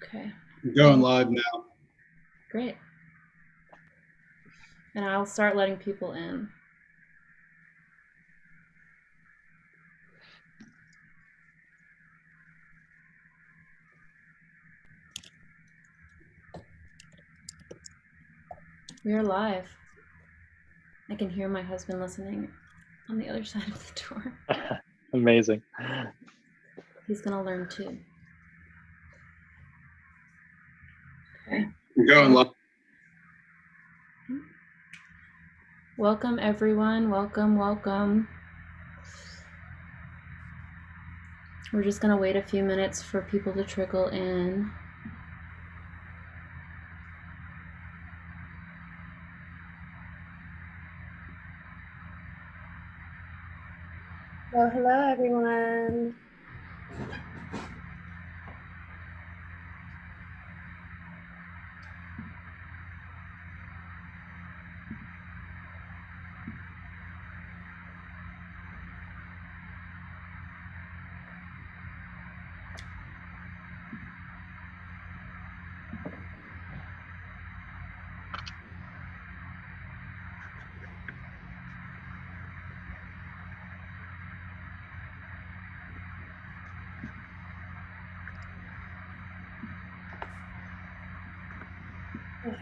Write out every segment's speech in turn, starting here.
Okay. I'm going live now. Great. And I'll start letting people in. We are live. I can hear my husband listening on the other side of the door. Amazing. He's gonna learn too. Okay. I'm going live. Welcome everyone. Welcome. We're just gonna wait a few minutes for people to trickle in. Well, hello everyone.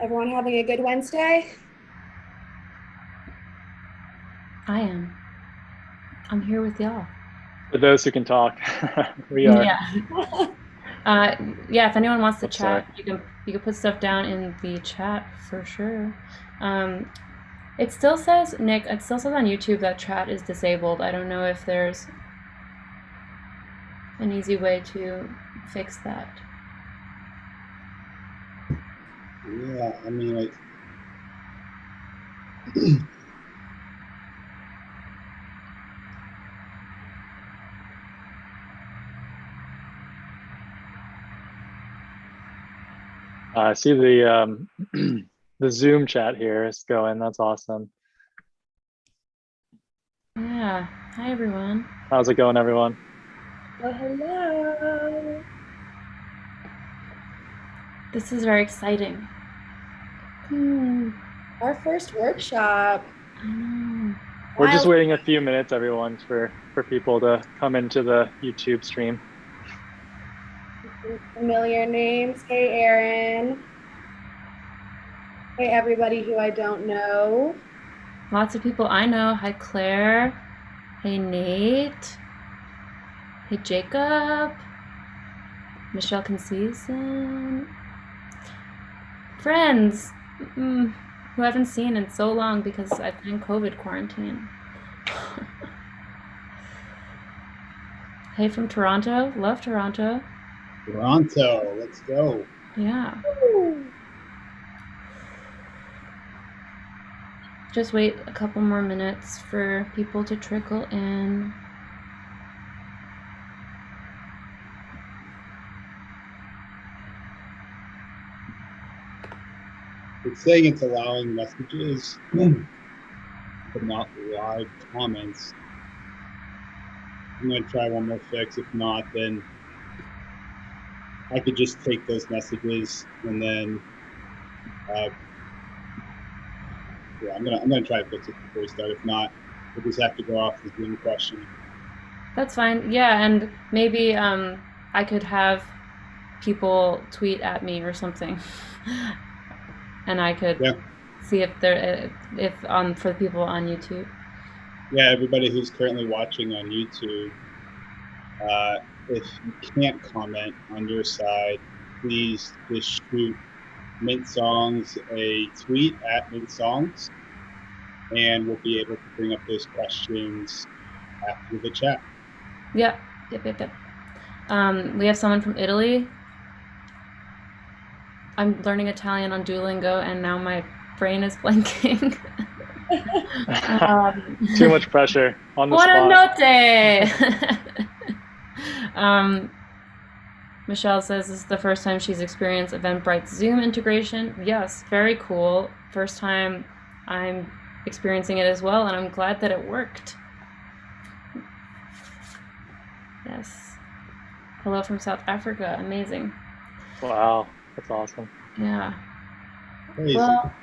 Everyone having a good Wednesday? I am. I'm here with y'all. For those who can talk, we are. Yeah, if anyone wants to chat, sorry. you can put stuff down in the chat for sure. It still says, Nick, it still says on YouTube that chat is disabled. I don't know if there's an easy way to fix that. Yeah, I mean, like, I see the the Zoom chat here is going. That's awesome. Yeah. Hi, everyone. How's it going, everyone? Well, hello. This is very exciting. Our first workshop. I know. We're just waiting a few minutes, everyone, for people to come into the YouTube stream. Familiar names. Hey, Aaron. Hey, everybody who I don't know. Lots of people I know. Hi, Claire. Hey, Nate. Hey, Jacob. Michelle Conceason. Friends who I haven't seen in so long because I've been in COVID quarantine. Hey, from Toronto. Love Toronto. Toronto, let's go. Yeah. Ooh. Just wait a couple more minutes for people to trickle in. It's saying it's allowing messages, but not live comments. I'm going to try one more fix. If not, then I could just take those messages and then, yeah, I'm gonna try to fix it before we start. If not, we'll just have to go off the Zoom question. That's fine. Yeah, and maybe I could have people tweet at me or something, and I could see if for the people on YouTube. Yeah, everybody who's currently watching on YouTube, if you can't comment on your side, please just shoot Mint Songs a tweet at Mint Songs, and we'll be able to bring up those questions after the chat. Yep. We have someone from Italy. I'm learning Italian on Duolingo, and now my brain is blanking. Too much pressure on the spot. Michelle says this is the first time she's experienced Eventbrite's Zoom integration. Yes, very cool. First time I'm experiencing it as well, and I'm glad that it worked. Yes. Hello from South Africa. Amazing. Wow, that's awesome. Yeah. Crazy. Well,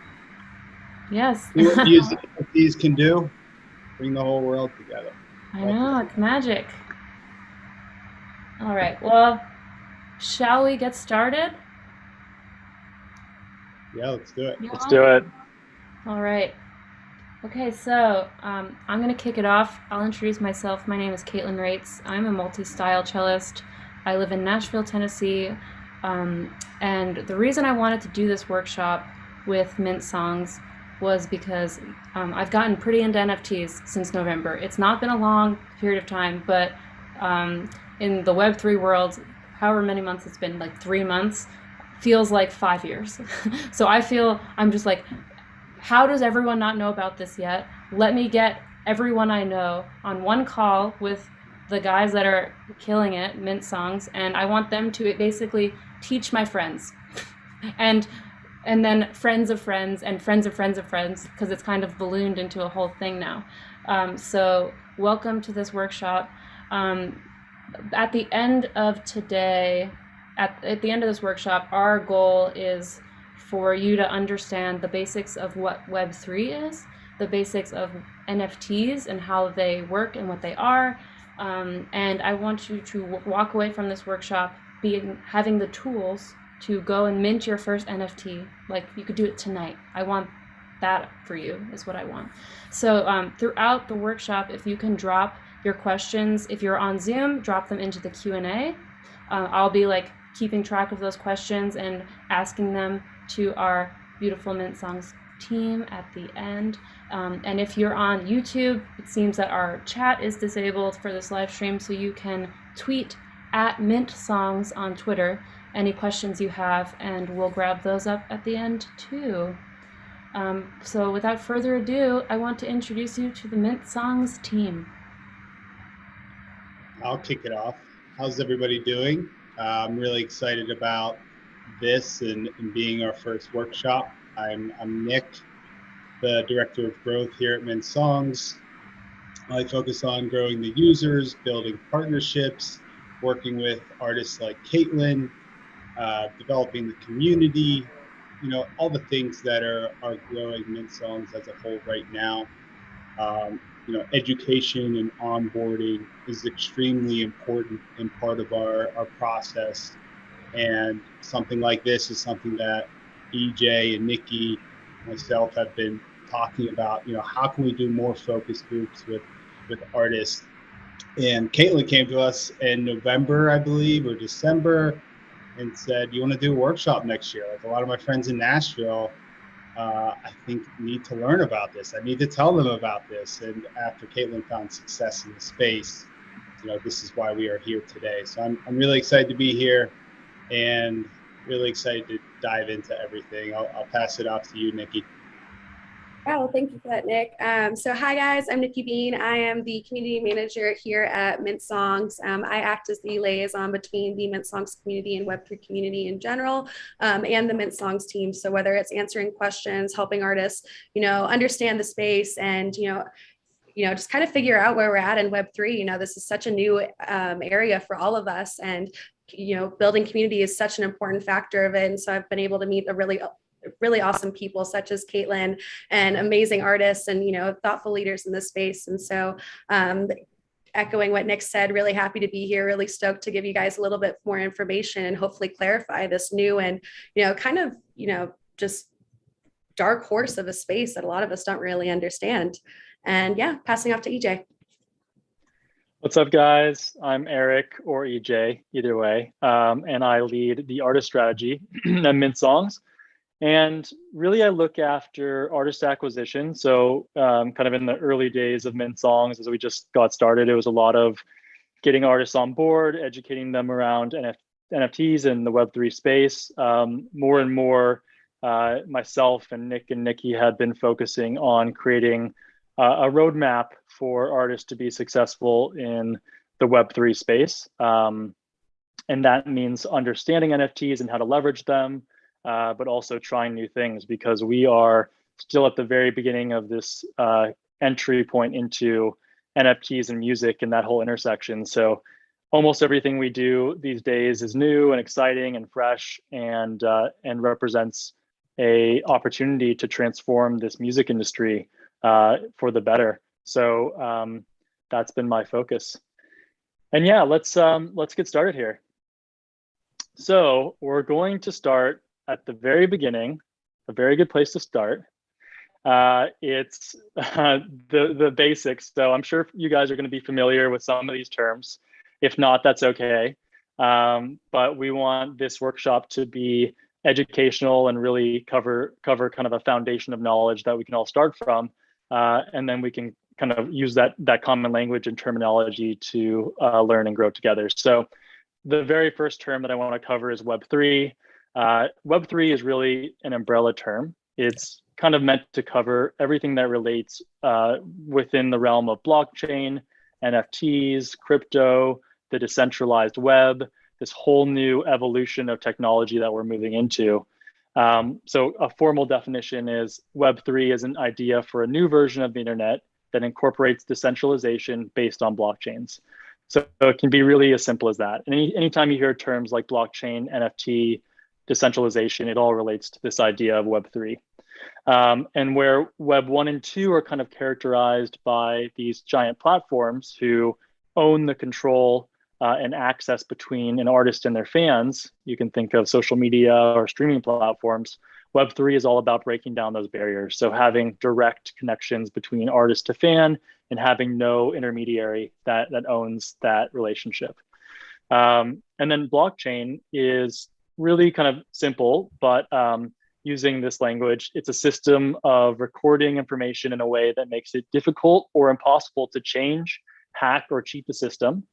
yes. See what these NFTs can do? Bring the whole world together. I know, it's magic. All right, well, shall we get started? Yeah, let's do it. Let's do it. All right. Okay, so I'm going to kick it off. I'll introduce myself. My name is Kaitlyn Raitz. I'm a multi-style cellist. I live in Nashville, Tennessee. And the reason I wanted to do this workshop with Mint Songs was because I've gotten pretty into NFTs since November. It's not been a long period of time, but in the Web3 world, however many months it's been, like 3 months, feels like 5 years. So I feel I'm just like, how does everyone not know about this yet? Let me get everyone I know on one call with the guys that are killing it, Mint Songs, and I want them to basically teach my friends. and then friends of friends and friends of friends of friends, because it's kind of ballooned into a whole thing now. So welcome to this workshop. At the end of today, at the end of this workshop, our goal is for you to understand the basics of what Web3 is, the basics of NFTs and how they work and what they are. And I want you to walk away from this workshop having the tools to go and mint your first NFT. Like, you could do it tonight. I want that for you, is what I want. So throughout the workshop, if you can drop your questions, if you're on Zoom, drop them into the Q&A. I'll be like keeping track of those questions and asking them to our beautiful Mint Songs team at the end. And if you're on YouTube, it seems that our chat is disabled for this live stream, so you can tweet at Mint Songs on Twitter any questions you have, and we'll grab those up at the end too. So without further ado, I want to introduce you to the Mint Songs team. I'll kick it off. How's everybody doing? I'm really excited about this and being our first workshop. I'm Nick, the Director of Growth here at Mint Songs. I focus on growing the users, building partnerships, working with artists like Kaitlyn, developing the community, you know, all the things that are growing Mint Songs as a whole right now. You know, education and onboarding is extremely important and part of our process. And something like this is something that EJ and Nikki, myself have been talking about. You know, how can we do more focus groups with artists? And Kaitlyn came to us in November, I believe, or December, and said, "You want to do a workshop next year? Like, a lot of my friends in Nashville, I think, need to learn about this. I need to tell them about this." And after Kaitlyn found success in the space, you know, this is why we are here today. So I'm really excited to be here and really excited to dive into everything. I'll pass it off to you, Nikki. Yeah, well, thank you for that, Nick. So hi guys, I'm Nikki Bean. I am the community manager here at Mint Songs. I act as the liaison between the Mint Songs community and Web3 community in general, and the Mint Songs team. So whether it's answering questions, helping artists, you know, understand the space, and you know, just kind of figure out where we're at in Web3. You know, this is such a new area for all of us, and you know, building community is such an important factor of it. And so I've been able to meet a really awesome people such as Kaitlyn and amazing artists and, you know, thoughtful leaders in this space. And so echoing what Nick said, really happy to be here, really stoked to give you guys a little bit more information and hopefully clarify this new and, you know, kind of, you know, just dark horse of a space that a lot of us don't really understand. And yeah, passing off to EJ. What's up, guys? I'm Eric, or EJ, either way, and I lead the artist strategy at Mint Songs. And really, I look after artist acquisition. So kind of in the early days of Mint Songs, as we just got started, it was a lot of getting artists on board, educating them around NFTs and the Web3 space. More and more, myself and Nick and Nikki had been focusing on creating a roadmap for artists to be successful in the Web3 space. And that means understanding NFTs and how to leverage them, but also trying new things, because we are still at the very beginning of this entry point into NFTs and music and that whole intersection. So almost everything we do these days is new and exciting and fresh, and represents a opportunity to transform this music industry for the better. So that's been my focus. And yeah, let's get started here. So we're going to start at the very beginning. A very good place to start. It's the basics. So I'm sure you guys are going to be familiar with some of these terms. If not, that's okay. But we want this workshop to be educational and really cover kind of a foundation of knowledge that we can all start from, and then we can kind of use that common language and terminology to learn and grow together. So the very first term that I want to cover is Web3. Web3 is really an umbrella term. It's kind of meant to cover everything that relates within the realm of blockchain, NFTs, crypto, the decentralized web, this whole new evolution of technology that we're moving into. So a formal definition is Web3 is an idea for a new version of the internet that incorporates decentralization based on blockchains. So it can be really as simple as that. And anytime you hear terms like blockchain, NFT, decentralization, it all relates to this idea of Web3. And where Web 1 and 2 are kind of characterized by these giant platforms who own the control and access between an artist and their fans, you can think of social media or streaming platforms. Web3 is all about breaking down those barriers. So having direct connections between artist to fan and having no intermediary that owns that relationship. And then blockchain is really kind of simple, but using this language, it's a system of recording information in a way that makes it difficult or impossible to change, hack, or cheat the system.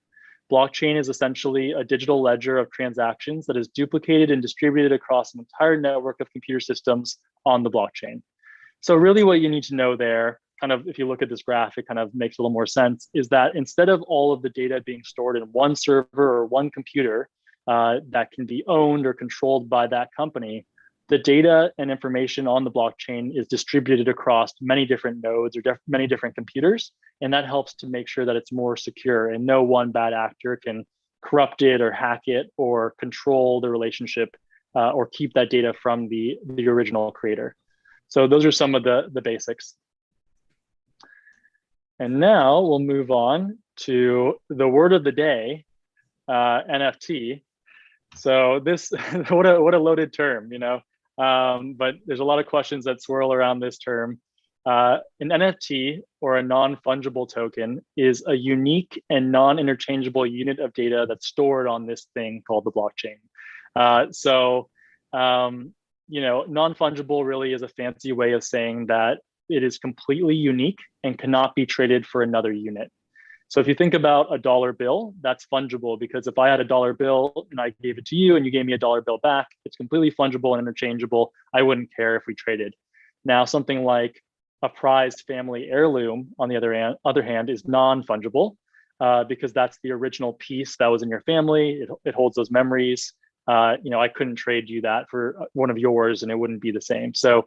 Blockchain is essentially a digital ledger of transactions that is duplicated and distributed across an entire network of computer systems on the blockchain. So really what you need to know there, kind of if you look at this graph, it kind of makes a little more sense, is that instead of all of the data being stored in one server or one computer that can be owned or controlled by that company, the data and information on the blockchain is distributed across many different nodes or many different computers. And that helps to make sure that it's more secure and no one bad actor can corrupt it or hack it or control the relationship or keep that data from the original creator. So those are some of the basics. And now we'll move on to the word of the day, NFT. So this, what a loaded term, you know? But there's a lot of questions that swirl around this term. An NFT, or a non-fungible token, is a unique and non-interchangeable unit of data that's stored on this thing called the blockchain. You know, non-fungible really is a fancy way of saying that it is completely unique and cannot be traded for another unit. So if you think about a dollar bill, that's fungible, because if I had a dollar bill and I gave it to you and you gave me a dollar bill back, it's completely fungible and interchangeable. I wouldn't care if we traded. Now, something like a prized family heirloom, on the other hand, is non-fungible because that's the original piece that was in your family. It holds those memories. You know, I couldn't trade you that for one of yours and it wouldn't be the same. So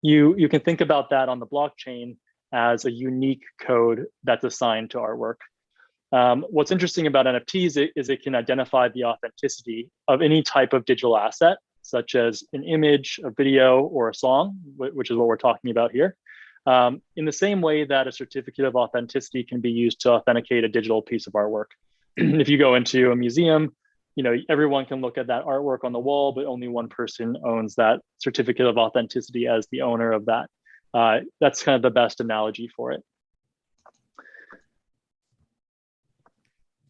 you can think about that on the blockchain as a unique code that's assigned to our work. What's interesting about NFTs is it can identify the authenticity of any type of digital asset, such as an image, a video, or a song, which is what we're talking about here. In the same way that a certificate of authenticity can be used to authenticate a digital piece of artwork. If you go into a museum, you know, everyone can look at that artwork on the wall, but only one person owns that certificate of authenticity as the owner of that. That's kind of the best analogy for it.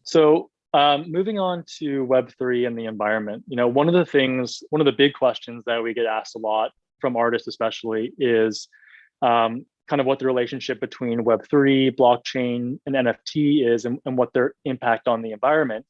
So moving on to Web3 and the environment, you know, one of the big questions that we get asked a lot from artists especially is kind of what the relationship between Web3, blockchain, and NFT is, and what their impact on the environment.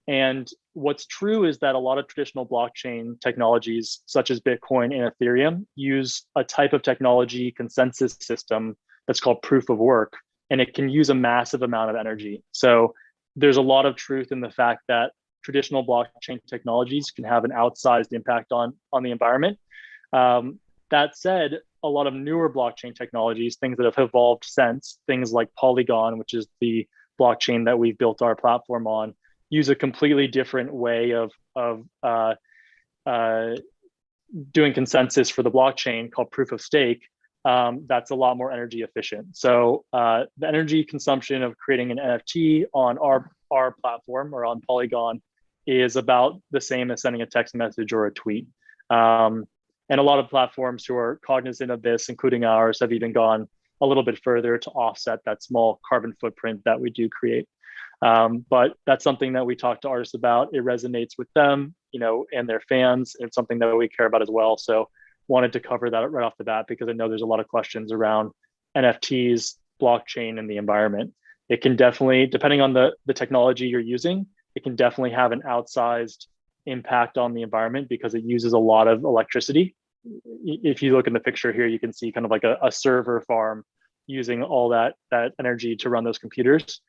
And what's true is that a lot of traditional blockchain technologies, such as Bitcoin and Ethereum, use a type of technology consensus system that's called proof of work, and it can use a massive amount of energy. So there's a lot of truth in the fact that traditional blockchain technologies can have an outsized impact on the environment. That said, a lot of newer blockchain technologies, things that have evolved since, things like Polygon, which is the blockchain that we've built our platform on, use a completely different way of doing consensus for the blockchain called proof of stake, that's a lot more energy efficient. So the energy consumption of creating an NFT on our platform or on Polygon is about the same as sending a text message or a tweet. And a lot of platforms who are cognizant of this, including ours, have even gone a little bit further to offset that small carbon footprint that we do create. But that's something that we talk to artists about. It resonates with them, and their fans. It's something that we care about as well. So wanted to cover that right off the bat because I know there's a lot of questions around NFTs, blockchain, and the environment. It can definitely, depending on the technology you're using, it can definitely have an outsized impact on the environment because it uses a lot of electricity. If you look in the picture here, you can see kind of like a server farm using all that energy to run those computers.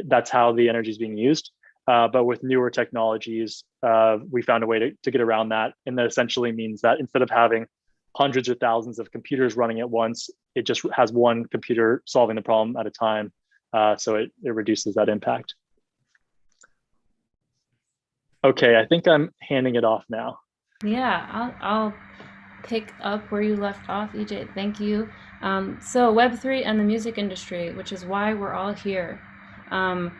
That's how the energy is being used. But with newer technologies, we found a way to get around that. And that essentially means that instead of having hundreds or thousands of computers running at once, it just has one computer solving the problem at a time. So it reduces that impact. Okay, I think I'm handing it off now. Yeah, I'll pick up where you left off, EJ. Thank you. So Web3 and the music industry, which is why we're all here. What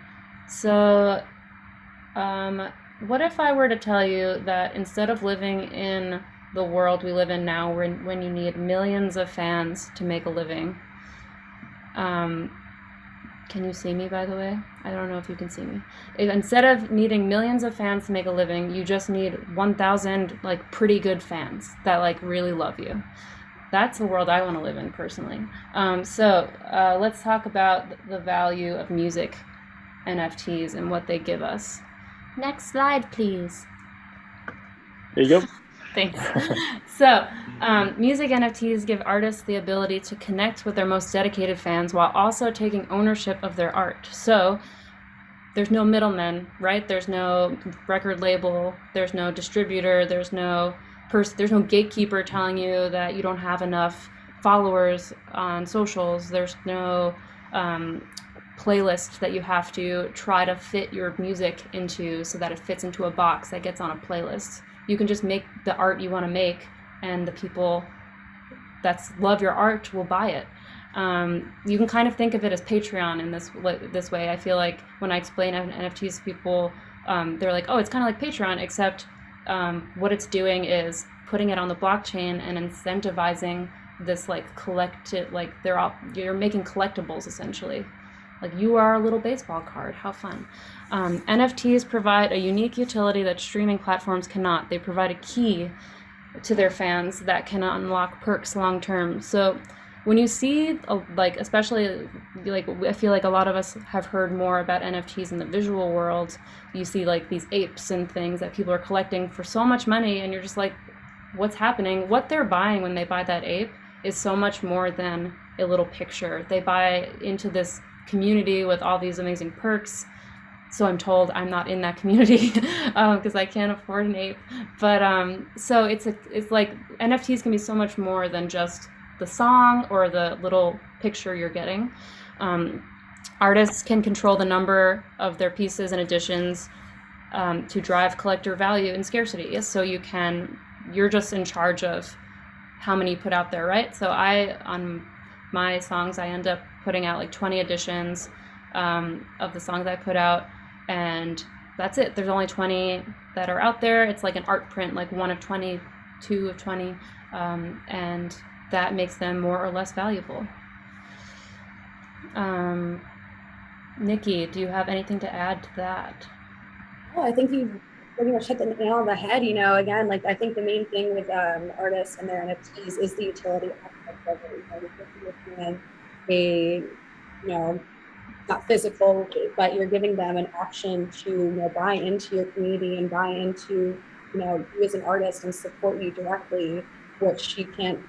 if I were to tell you that instead of living in the world we live in now, when you need millions of fans to make a living, can you see me, by the way? I don't know if you can see me. Instead of needing millions of fans to make a living, you just need 1,000 like pretty good fans that like really love you. That's the world I want to live in personally. Let's talk about the value of music NFTs and what they give us. Next slide, please. There you go. Thanks. So, music NFTs give artists the ability to connect with their most dedicated fans while also taking ownership of their art. So, there's no middlemen, right? There's no record label, there's no distributor, there's no gatekeeper telling you that you don't have enough followers on socials. There's no playlist that you have to try to fit your music into so that it fits into a box that gets on a playlist. You can just make the art you want to make, and the people that love your art will buy it. You can kind of think of it as Patreon in this way. I feel like when I explain NFTs to people, they're like, oh, it's kind of like Patreon, except what it's doing is putting it on the blockchain and incentivizing this you're making collectibles essentially. Like you are a little baseball card. How fun. NFTs provide a unique utility that streaming platforms cannot. They provide a key to their fans that can unlock perks long term. So when you see, especially, I feel like a lot of us have heard more about NFTs in the visual world. You see like these apes and things that people are collecting for so much money, and you're just like, what's happening? What they're buying when they buy that ape is so much more than a little picture. They buy into this community with all these amazing perks. So I'm told. I'm not in that community because I can't afford an ape. But so it's like NFTs can be so much more than just the song or the little picture you're getting. Artists can control the number of their pieces and editions to drive collector value and scarcity. So you're just in charge of how many you put out there, right? So on my songs, I end up putting out like 20 editions of the songs I put out, and that's it. There's only 20 that are out there. It's like an art print, like 1 of 20, 2 of 20, and that makes them more or less valuable. Nikki, do you have anything to add to that? Oh, I think you pretty much hit the nail on the head. Again, like I think the main thing with artists and their NFTs is the utility aspect of it. You're giving a, not physical, but you're giving them an option to buy into your community and buy into you as an artist and support you directly, which you can't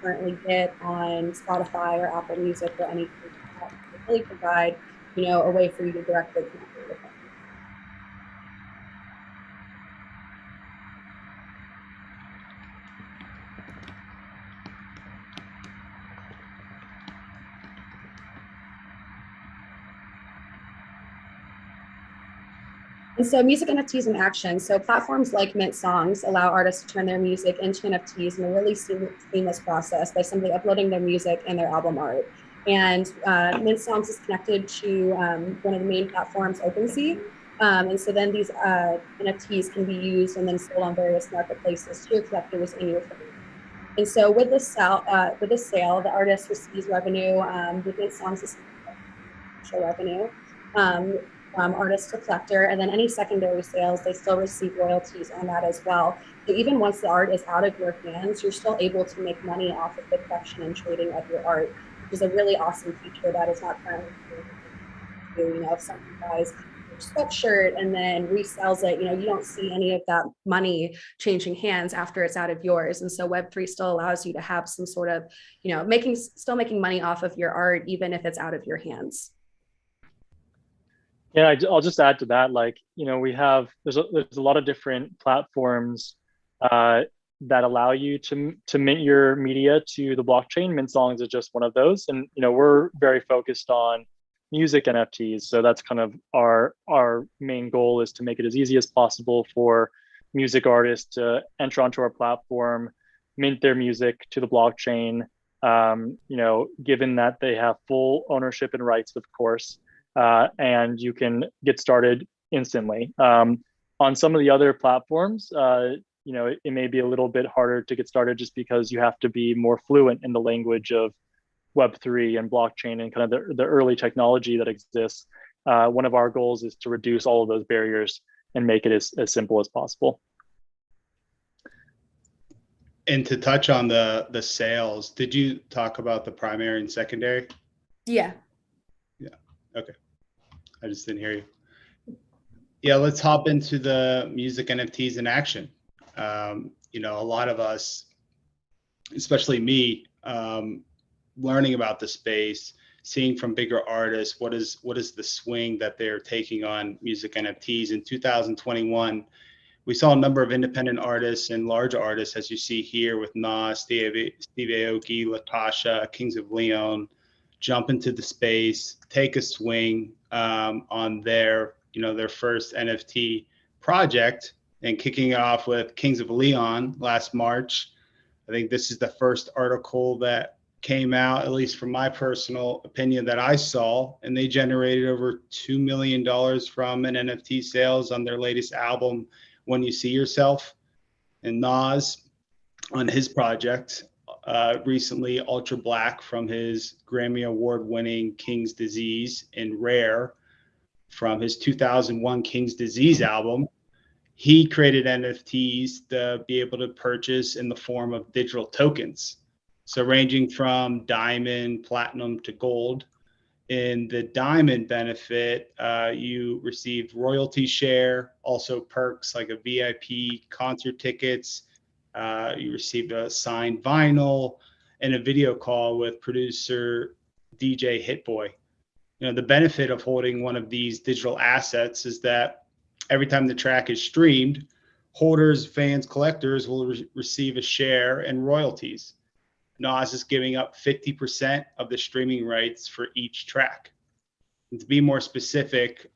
currently get on Spotify or Apple Music or anything like that. They really provide a way for you to directly connect with them. And so music NFTs in action. So platforms like Mint Songs allow artists to turn their music into NFTs in a really seamless process by simply uploading their music and their album art. And Mint Songs is connected to one of the main platforms, OpenSea. And so then these NFTs can be used and then sold on various marketplaces to your collectors and your fans. And so with this sale, the artist receives revenue with Mint Songs' revenue. From artist to collector, and then any secondary sales, they still receive royalties on that as well. So even once the art is out of your hands, you're still able to make money off of the collection and trading of your art, which is a really awesome feature that is not currently do. You know, if someone buys your sweatshirt and then resells it, you know, you don't see any of that money changing hands after it's out of yours. And so Web3 still allows you to have some sort of, you know, still making money off of your art, even if it's out of your hands. Yeah, I'll just add to that. Like, you know, there's a lot of different platforms that allow you to mint your media to the blockchain. Mint Songs is just one of those, and you know, we're very focused on music NFTs. So that's kind of our main goal, is to make it as easy as possible for music artists to enter onto our platform, mint their music to the blockchain. You know, given that they have full ownership and rights, of course. And you can get started instantly. On some of the other platforms, you know, it may be a little bit harder to get started just because you have to be more fluent in the language of Web3 and blockchain and kind of the early technology that exists. One of our goals is to reduce all of those barriers and make it as simple as possible. And to touch on the sales, did you talk about the primary and secondary? Yeah. Yeah. Okay. I just didn't hear you. Yeah, let's hop into the music NFTs in action. You know, a lot of us, especially me, learning about the space, seeing from bigger artists, what is the swing that they're taking on music NFTs. In 2021, we saw a number of independent artists and large artists, as you see here with Nas, Steve Aoki, Latasha, Kings of Leon, jump into the space, take a swing on their first NFT project, and kicking it off with Kings of Leon last March. I think this is the first article that came out, at least from my personal opinion, that I saw, and they generated over $2 million from an NFT sales on their latest album, When You See Yourself. And Nas on his project, recently Ultra Black from his Grammy Award-winning King's Disease, and Rare from his 2001 King's Disease album. He created NFTs to be able to purchase in the form of digital tokens. So ranging from diamond, platinum to gold. In the diamond benefit, you received royalty share, also perks like a VIP concert tickets. You received a signed vinyl and a video call with producer DJ Hitboy. You know, the benefit of holding one of these digital assets is that every time the track is streamed, holders, fans, collectors will receive a share and royalties. Nas is giving up 50% of the streaming rights for each track. And to be more specific,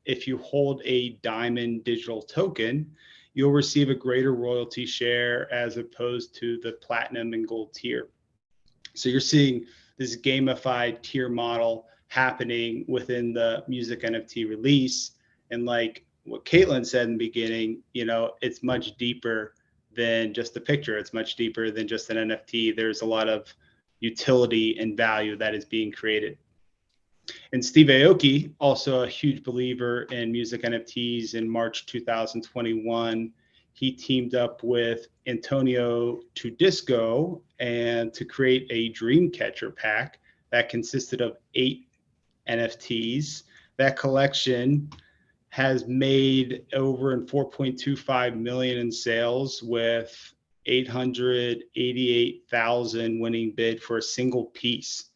if you hold a diamond digital token, you'll receive a greater royalty share as opposed to the platinum and gold tier. So you're seeing this gamified tier model happening within the music NFT release. And like what Kaitlyn said in the beginning, you know, it's much deeper than just a picture. It's much deeper than just an NFT. There's a lot of utility and value that is being created. And Steve Aoki, also a huge believer in music NFTs, in March 2021, he teamed up with Antonio Tudisco and to create a Dreamcatcher pack that consisted of 8 NFTs. That collection has made over 4.25 million in sales, with 888,000 winning bid for a single piece.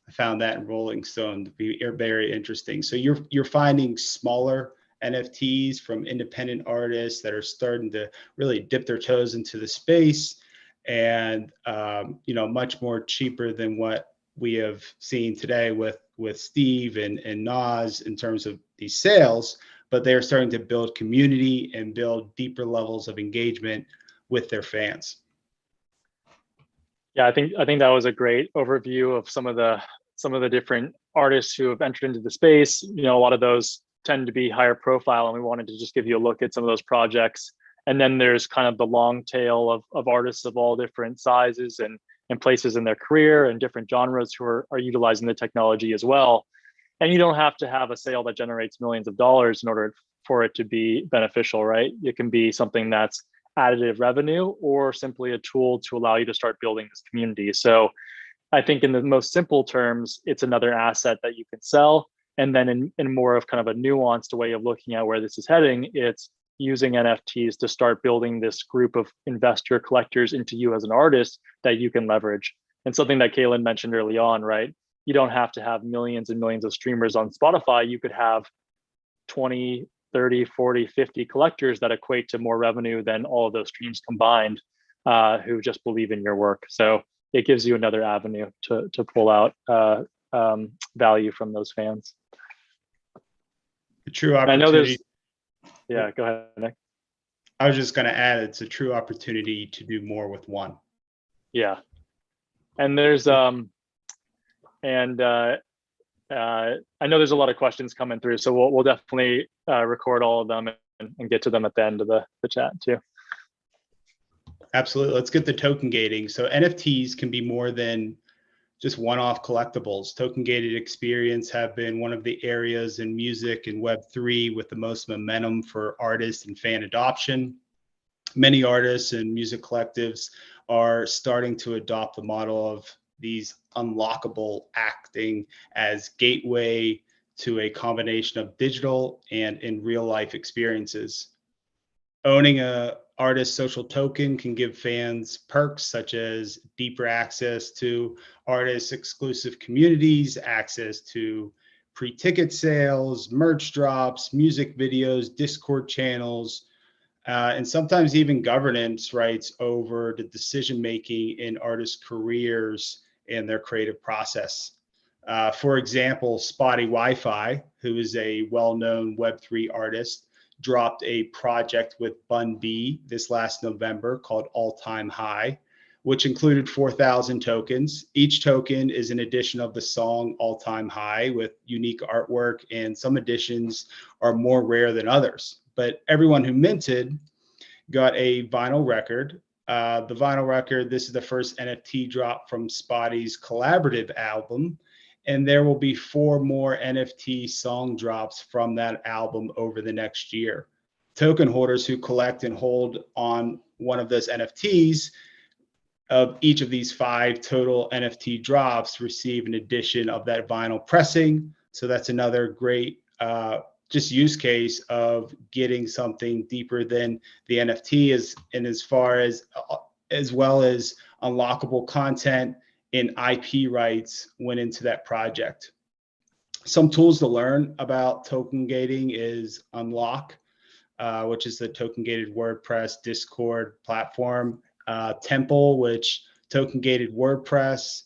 I found that in Rolling Stone to be very interesting. So you're finding smaller NFTs from independent artists that are starting to really dip their toes into the space, and you know, much more cheaper than what we have seen today with Steve and Nas in terms of these sales. but they are starting to build community and build deeper levels of engagement with their fans. Yeah, I think that was a great overview of some of the different artists who have entered into the space. You know, a lot of those tend to be higher profile, and we wanted to just give you a look at some of those projects. And then there's kind of the long tail of artists of all different sizes and places in their career and different genres who are utilizing the technology as well. And you don't have to have a sale that generates millions of dollars in order for it to be beneficial, right? It can be something that's additive revenue or simply a tool to allow you to start building this community. So I think in the most simple terms, it's another asset that you can sell. And then in more of kind of a nuanced way of looking at where this is heading, it's using NFTs to start building this group of investor collectors into you as an artist that you can leverage. And something that Kaitlyn mentioned early on, right? You don't have to have millions and millions of streamers on Spotify. You could have 20, 30, 40, 50 collectors that equate to more revenue than all of those streams combined, who just believe in your work. So it gives you another avenue to pull out value from those fans. A true opportunity. I know there's, yeah, go ahead, Nick. I was just going to add, it's a true opportunity to do more with one. Yeah. And there's, I know there's a lot of questions coming through, so we'll definitely record all of them and get to them at the end of the chat too. Absolutely. Let's get the token gating. So NFTs can be more than just one-off collectibles. Token gated experience have been one of the areas in music and Web3 with the most momentum for artists and fan adoption. Many artists and music collectives are starting to adopt the model of these unlockable acting as gateway to a combination of digital and in real life experiences. Owning a artist social token can give fans perks such as deeper access to artist exclusive communities, access to pre-ticket sales, merch drops, music videos, Discord channels, and sometimes even governance rights over the decision-making in artists' careers and their creative process. For example, Spotty Wi-Fi, who is a well-known Web3 artist, dropped a project with Bun B this last November called All Time High, which included 4,000 tokens. Each token is an edition of the song All Time High with unique artwork, and some editions are more rare than others. But everyone who minted got a vinyl record. The vinyl record, this is the first NFT drop from Spotty's collaborative album, and there will be 4 more NFT song drops from that album over the next year. Token holders who collect and hold on one of those NFTs of each of these 5 total NFT drops receive an edition of that vinyl pressing. So that's another great just use case of getting something deeper than the NFT is, and as far as well as unlockable content and IP rights went into that project. Some tools to learn about token gating is Unlock, which is the token gated WordPress Discord platform, Temple, which token gated WordPress,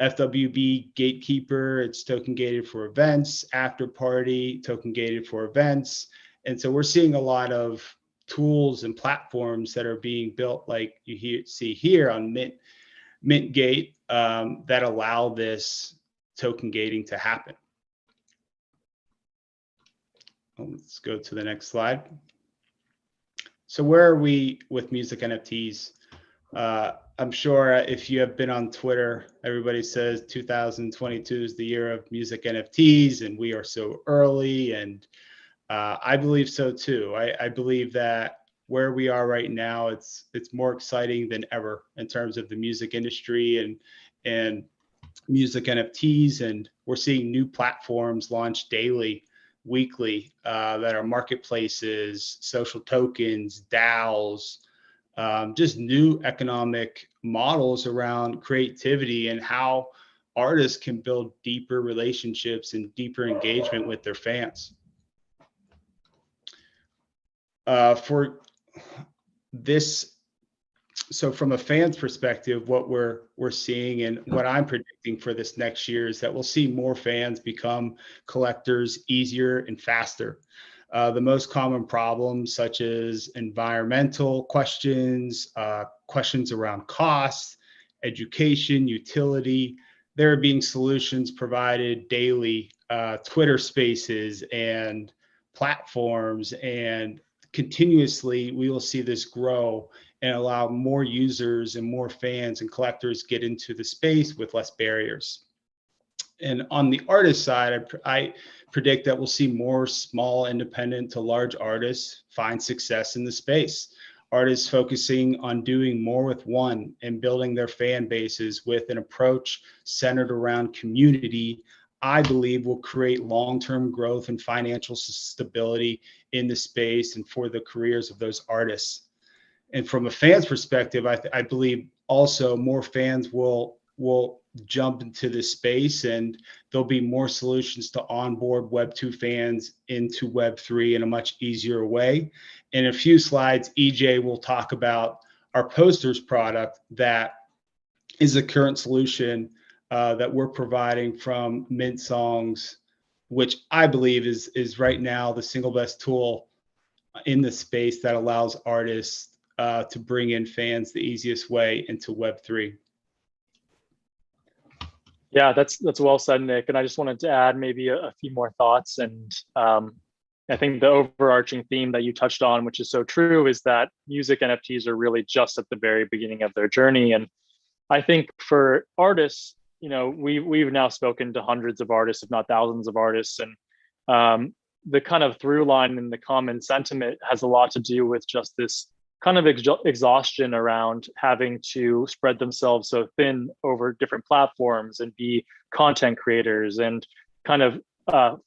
FWB Gatekeeper, it's token gated for events, After Party, token gated for events. And so we're seeing a lot of tools and platforms that are being built, like you see here on Mintgate, that allow this token gating to happen. Let's go to the next slide. So where are we with music NFTs? I'm sure if you have been on Twitter, everybody says 2022 is the year of music NFTs and we are so early. And I believe so too. I believe that where we are right now, it's more exciting than ever in terms of the music industry and music NFTs. And we're seeing new platforms launch daily, weekly, that are marketplaces, social tokens, DAOs, just new economic models around creativity and how artists can build deeper relationships and deeper engagement with their fans. For this, so from a fan's perspective, what we're seeing and what I'm predicting for this next year is that we'll see more fans become collectors easier and faster. The most common problems, such as environmental questions, questions around cost, education, utility, there are being solutions provided daily, Twitter spaces and platforms, and continuously we will see this grow and allow more users and more fans and collectors get into the space with less barriers. And on the artist side, I predict that we'll see more small, independent to large artists find success in the space. Artists focusing on doing more with one and building their fan bases with an approach centered around community, I believe will create long-term growth and financial stability in the space and for the careers of those artists. And from a fan's perspective, I believe also more fans will jump into this space, and there'll be more solutions to onboard Web 2 fans into Web 3 in a much easier way. In a few slides, EJ will talk about our posters product that is a current solution that we're providing from Mint Songs, which I believe is right now the single best tool in the space that allows artists to bring in fans the easiest way into Web 3. Yeah, that's well said, Nick. And I just wanted to add maybe a few more thoughts. And I think the overarching theme that you touched on, which is so true, is that music NFTs are really just at the very beginning of their journey. And I think for artists, you know, we've now spoken to hundreds of artists, if not thousands of artists, and the kind of through line and the common sentiment has a lot to do with just this kind of exhaustion around having to spread themselves so thin over different platforms and be content creators and kind of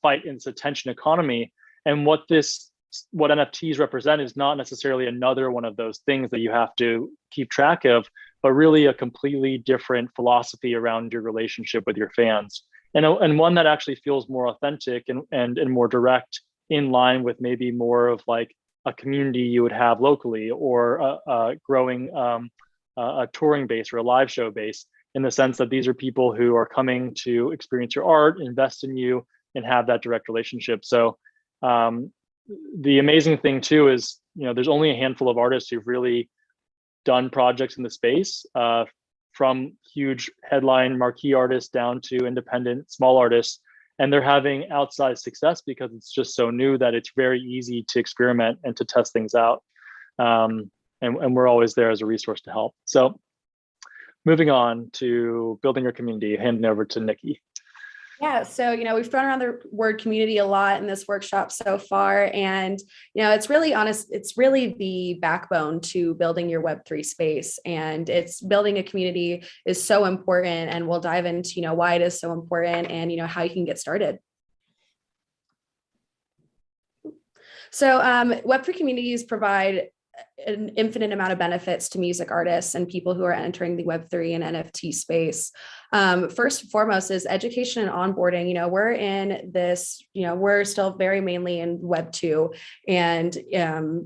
fight in this attention economy. And what NFTs represent is not necessarily another one of those things that you have to keep track of, but really a completely different philosophy around your relationship with your fans. And one that actually feels more authentic and more direct, in line with maybe more of like a community you would have locally, or a growing a touring base or a live show base, in the sense that these are people who are coming to experience your art, invest in you, and have that direct relationship. So the amazing thing too is, you know, there's only a handful of artists who've really done projects in the space, from huge headline marquee artists down to independent small artists. And they're having outsized success because it's just so new that it's very easy to experiment and to test things out. And we're always there as a resource to help. So moving on to building your community, handing over to Nikki. Yeah, so, you know, we've thrown around the word community a lot in this workshop so far. And, you know, it's really the backbone to building your Web3 space. And it's building a community is so important. And we'll dive into, you know, why it is so important and, you know, how you can get started. So Web3 communities provide an infinite amount of benefits to music artists and people who are entering the Web3 and NFT space. First and foremost is education and onboarding. You know, we're in this, you know, we're still very mainly in Web2, and,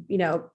you know,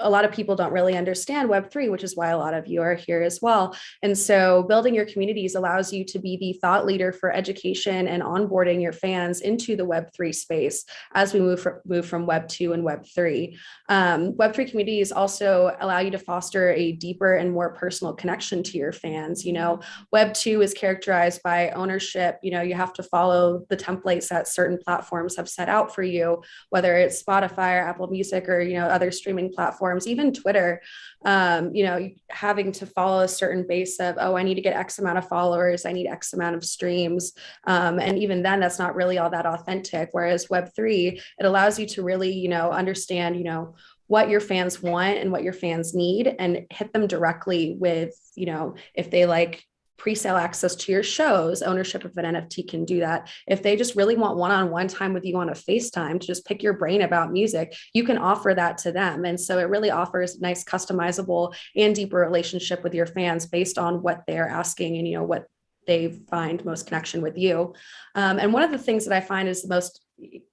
a lot of people don't really understand Web3, which is why a lot of you are here as well. And so building your communities allows you to be the thought leader for education and onboarding your fans into the Web3 space as we move from Web2 and Web3. Web3 communities also allow you to foster a deeper and more personal connection to your fans. You know, Web2 is characterized by ownership. You know, you have to follow the templates that certain platforms have set out for you, whether it's Spotify or Apple Music or, you know, other streaming platforms, even Twitter, you know, having to follow a certain base of, oh, I need to get X amount of followers, I need X amount of streams. And even then, that's not really all that authentic. Whereas Web3, it allows you to really, you know, understand, you know, what your fans want and what your fans need, and hit them directly with, you know, if they like pre-sale access to your shows, ownership of an NFT can do that. If they just really want one-on-one time with you on a FaceTime to just pick your brain about music, you can offer that to them. And so it really offers a nice customizable and deeper relationship with your fans based on what they're asking and, you know, what they find most connection with you. And one of the things that I find is the most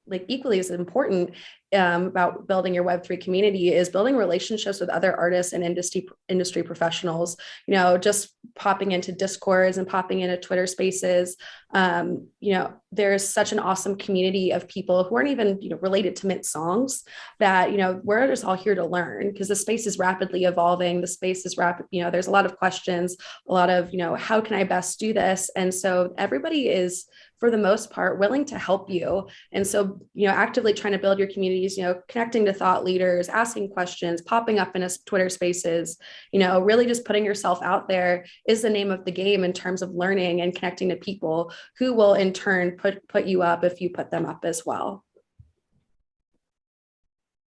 like equally as important about building your Web3 community is building relationships with other artists and industry professionals. You know, just popping into Discords and popping into Twitter Spaces. You know, there's such an awesome community of people who aren't even, you know, related to Mint Songs that, you know, we're just all here to learn because the space is rapidly evolving. The space is rapid. You know, there's a lot of questions, a lot of, you know, how can I best do this? And so everybody is, for the most part, willing to help you. And so, you know, actively trying to build your communities, you know, connecting to thought leaders, asking questions, popping up in a Twitter Spaces, you know, really just putting yourself out there is the name of the game in terms of learning and connecting to people who will in turn put you up if you put them up as well.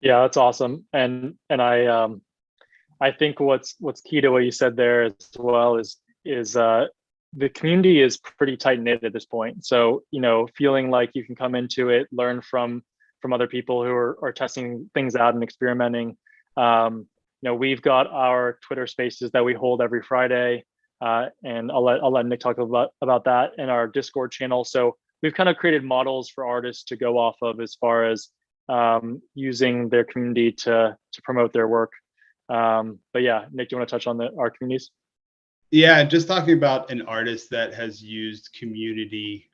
Yeah, that's awesome. And I think what's key to what you said there as well is the community is pretty tight knit at this point. So, you know, feeling like you can come into it, learn from other people who are testing things out and experimenting. You know, we've got our Twitter Spaces that we hold every Friday, and I'll let Nick talk about that in our Discord channel. So we've kind of created models for artists to go off of as far as using their community to promote their work. But yeah, Nick, do you want to touch on our communities? Yeah, just talking about an artist that has used community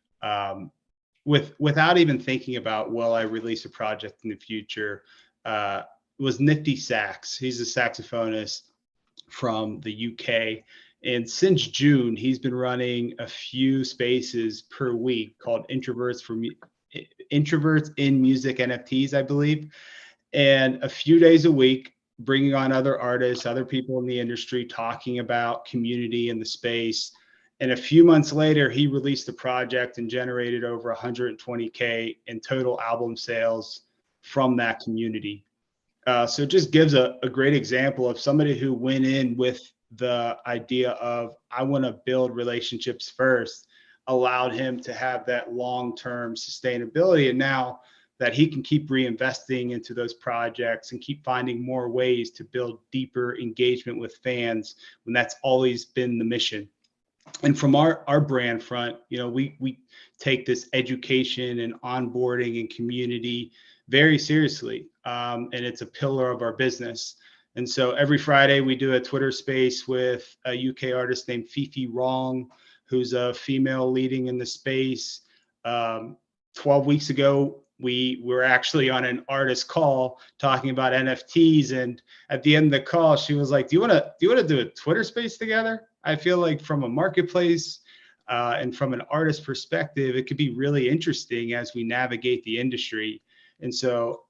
without even thinking about, will I release a project in the future, was Nifty Sax. He's a saxophonist from the UK. And since June, he's been running a few spaces per week called Introverts in Music NFTs, I believe. And a few days a week, bringing on other artists, other people in the industry, talking about community in the space. And a few months later, he released a project and generated over 120K in total album sales from that community. So it just gives a great example of somebody who went in with the idea of, I want to build relationships first, allowed him to have that long-term sustainability. And now that he can keep reinvesting into those projects and keep finding more ways to build deeper engagement with fans, when that's always been the mission. And from our brand front, you know, we take this education and onboarding and community very seriously. And it's a pillar of our business. And so every Friday we do a Twitter space with a UK artist named Fifi Wrong, who's a female leading in the space. 12 weeks ago, we were actually on an artist call talking about NFTs. And at the end of the call, she was like, do you want to do a Twitter space together? I feel like from a marketplace and from an artist perspective, it could be really interesting as we navigate the industry. And so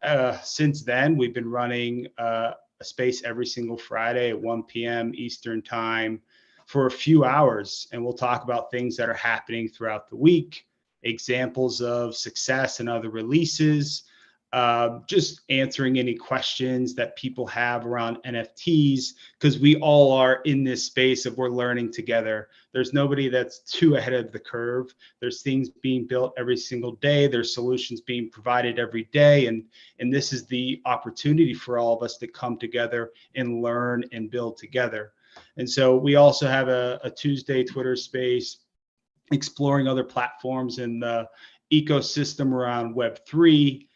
since then, we've been running a space every single Friday at 1 p.m. Eastern time for a few hours. And we'll talk about things that are happening throughout the week, examples of success and other releases, just answering any questions that people have around NFTs, because we all are in this space of we're learning together. There's nobody that's too ahead of the curve. There's things being built every single day. There's solutions being provided every day. And this is the opportunity for all of us to come together and learn and build together. And so we also have a Tuesday Twitter space exploring other platforms in the ecosystem around Web3,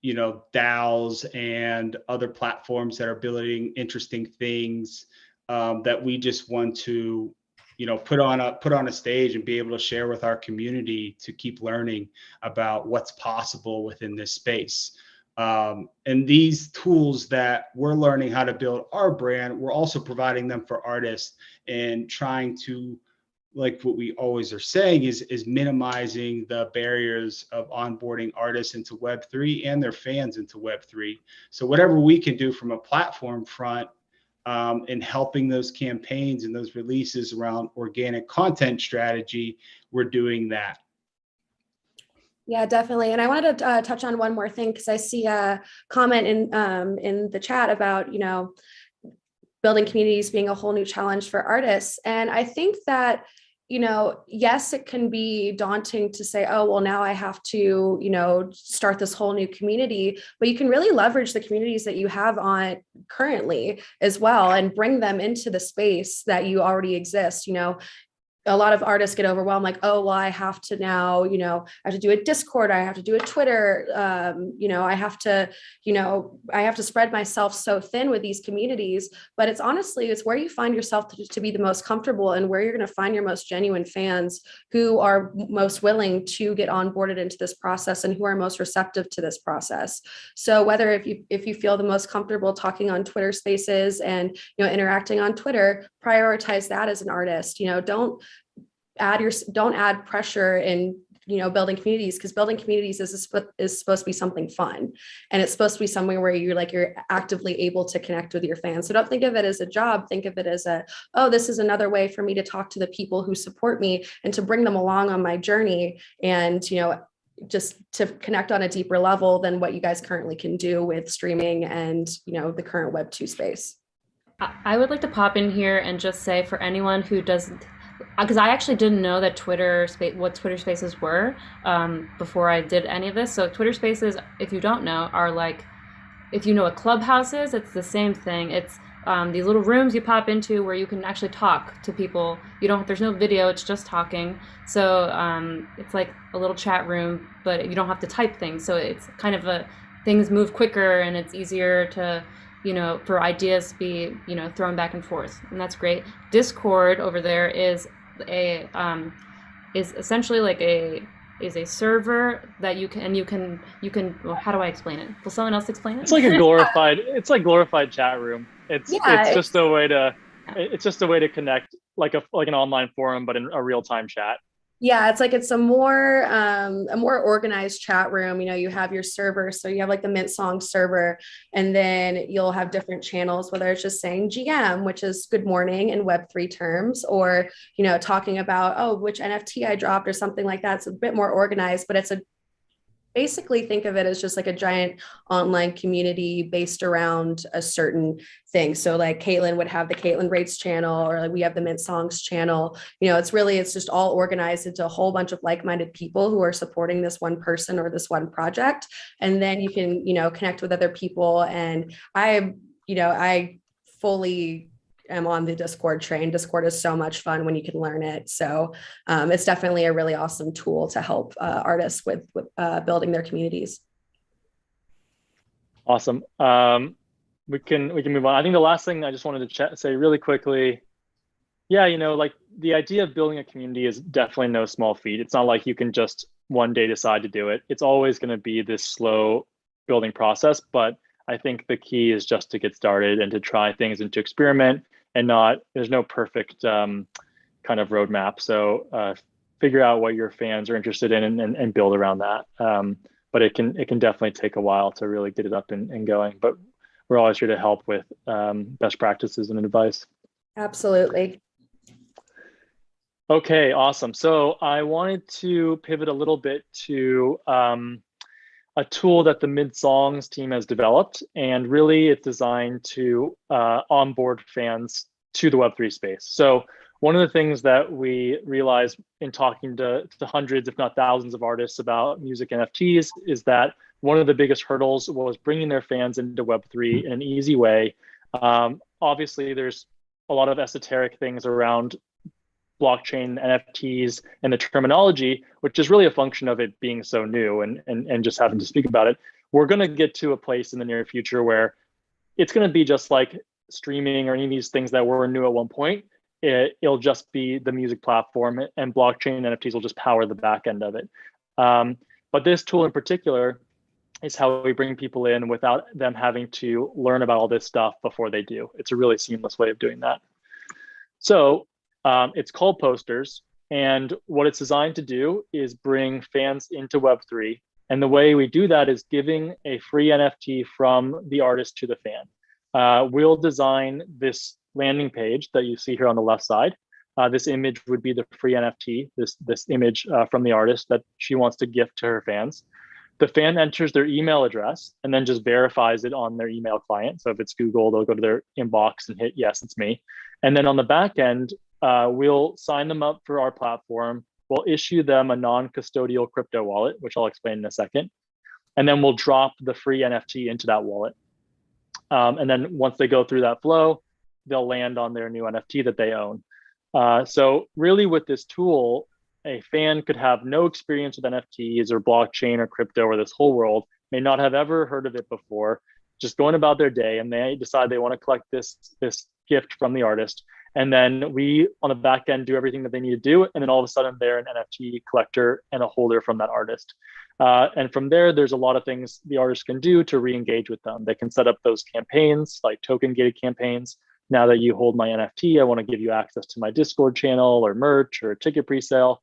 you know, DAOs and other platforms that are building interesting things that we just want to, you know, put on a stage and be able to share with our community to keep learning about what's possible within this space. And these tools that we're learning how to build our brand, we're also providing them for artists and trying to, like what we always are saying, is minimizing the barriers of onboarding artists into Web3 and their fans into Web3. So whatever we can do from a platform front in helping those campaigns and those releases around organic content strategy, we're doing that. Yeah, definitely. And I wanted to touch on one more thing, because I see a comment in the chat about, you know, building communities being a whole new challenge for artists. And I think that, you know, yes, it can be daunting to say, oh, well, now I have to, you know, start this whole new community, but you can really leverage the communities that you have on currently as well and bring them into the space that you already exist. You know, a lot of artists get overwhelmed, like, oh, well, I have to now, I have to do a Discord, I have to do a Twitter, I have to spread myself so thin with these communities. But it's honestly, it's where you find yourself to be the most comfortable, and where you're going to find your most genuine fans who are most willing to get onboarded into this process and who are most receptive to this process. So whether if you feel the most comfortable talking on Twitter Spaces and interacting on Twitter, prioritize that as an artist. Don't add pressure in building communities, because building communities is supposed to be something fun, and it's supposed to be somewhere where you're actively able to connect with your fans. So don't think of it as a job. Think of it as this is another way for me to talk to the people who support me and to bring them along on my journey, and just to connect on a deeper level than what you guys currently can do with streaming and the current Web 2 space. I would like to pop in here and just say, for anyone who doesn't, because I actually didn't know that what Twitter Spaces were before I did any of this. So Twitter Spaces, if you don't know, are like, if you know what Clubhouse is, it's the same thing. It's these little rooms you pop into where you can actually talk to people. There's no video, it's just talking. So it's like a little chat room, but you don't have to type things. So it's kind of things move quicker, and it's easier to, for ideas to be, thrown back and forth, and that's great. Discord over there is essentially like a server that you can well, how do I explain it? Will someone else explain it? It's like a glorified chat room. It's just a way to connect, like an online forum, but in a real-time chat. Yeah, it's a more organized chat room. You have your server, so you have like the Mint Song server, and then you'll have different channels, whether it's just saying GM, which is good morning in Web3 terms, or talking about which NFT I dropped or something like that. It's a bit more organized, but basically think of it as just like a giant online community based around a certain thing. So like Kaitlyn would have the Kaitlyn Raitz channel, or like we have the Mint Songs channel. It's just all organized into a whole bunch of like-minded people who are supporting this one person or this one project. And then you can, connect with other people. And I fully am on the Discord train. Discord is so much fun when you can learn it. So it's definitely a really awesome tool to help artists with building their communities. Awesome. We can move on. I think the last thing I just wanted to say really quickly, like the idea of building a community is definitely no small feat. It's not like you can just one day decide to do it. It's always going to be this slow building process, but I think the key is just to get started and to try things and to experiment, and there's no perfect kind of roadmap. So figure out what your fans are interested in and build around that. But it can definitely take a while to really get it up and going. But we're always here to help with best practices and advice. Absolutely. Okay, awesome. So I wanted to pivot a little bit to a tool that the Mint Songs team has developed, and really it's designed to onboard fans to the Web3 space. So one of the things that we realized in talking to hundreds, if not thousands of artists about music NFTs is that one of the biggest hurdles was bringing their fans into Web3 in an easy way. Obviously, there's a lot of esoteric things around blockchain, NFTs, and the terminology, which is really a function of it being so new and just having to speak about it. We're going to get to a place in the near future where it's going to be just like streaming or any of these things that were new at one point. It'll just be the music platform, and blockchain NFTs will just power the back end of it. But this tool in particular is how we bring people in without them having to learn about all this stuff before they do. It's a really seamless way of doing that. So it's called Posters, and what it's designed to do is bring fans into Web3. And the way we do that is giving a free NFT from the artist to the fan. We'll design this landing page that you see here on the left side. This image would be the free NFT, this image from the artist that she wants to gift to her fans. The fan enters their email address and then just verifies it on their email client. So if it's Google, they'll go to their inbox and hit, yes, it's me. And then on the back end, we'll sign them up for our platform. We'll issue them a non-custodial crypto wallet, which I'll explain in a second. And then we'll drop the free NFT into that wallet. And then once they go through that flow, they'll land on their new NFT that they own. So really with this tool, a fan could have no experience with NFTs or blockchain or crypto or this whole world, may not have ever heard of it before, just going about their day, and they decide they want to collect this gift from the artist. And then we on the back end do everything that they need to do. And then all of a sudden they're an NFT collector and a holder from that artist. And from there, there's a lot of things the artist can do to re-engage with them. They can set up those campaigns, like token gated campaigns. Now that you hold my NFT, I want to give you access to my Discord channel or merch or ticket presale.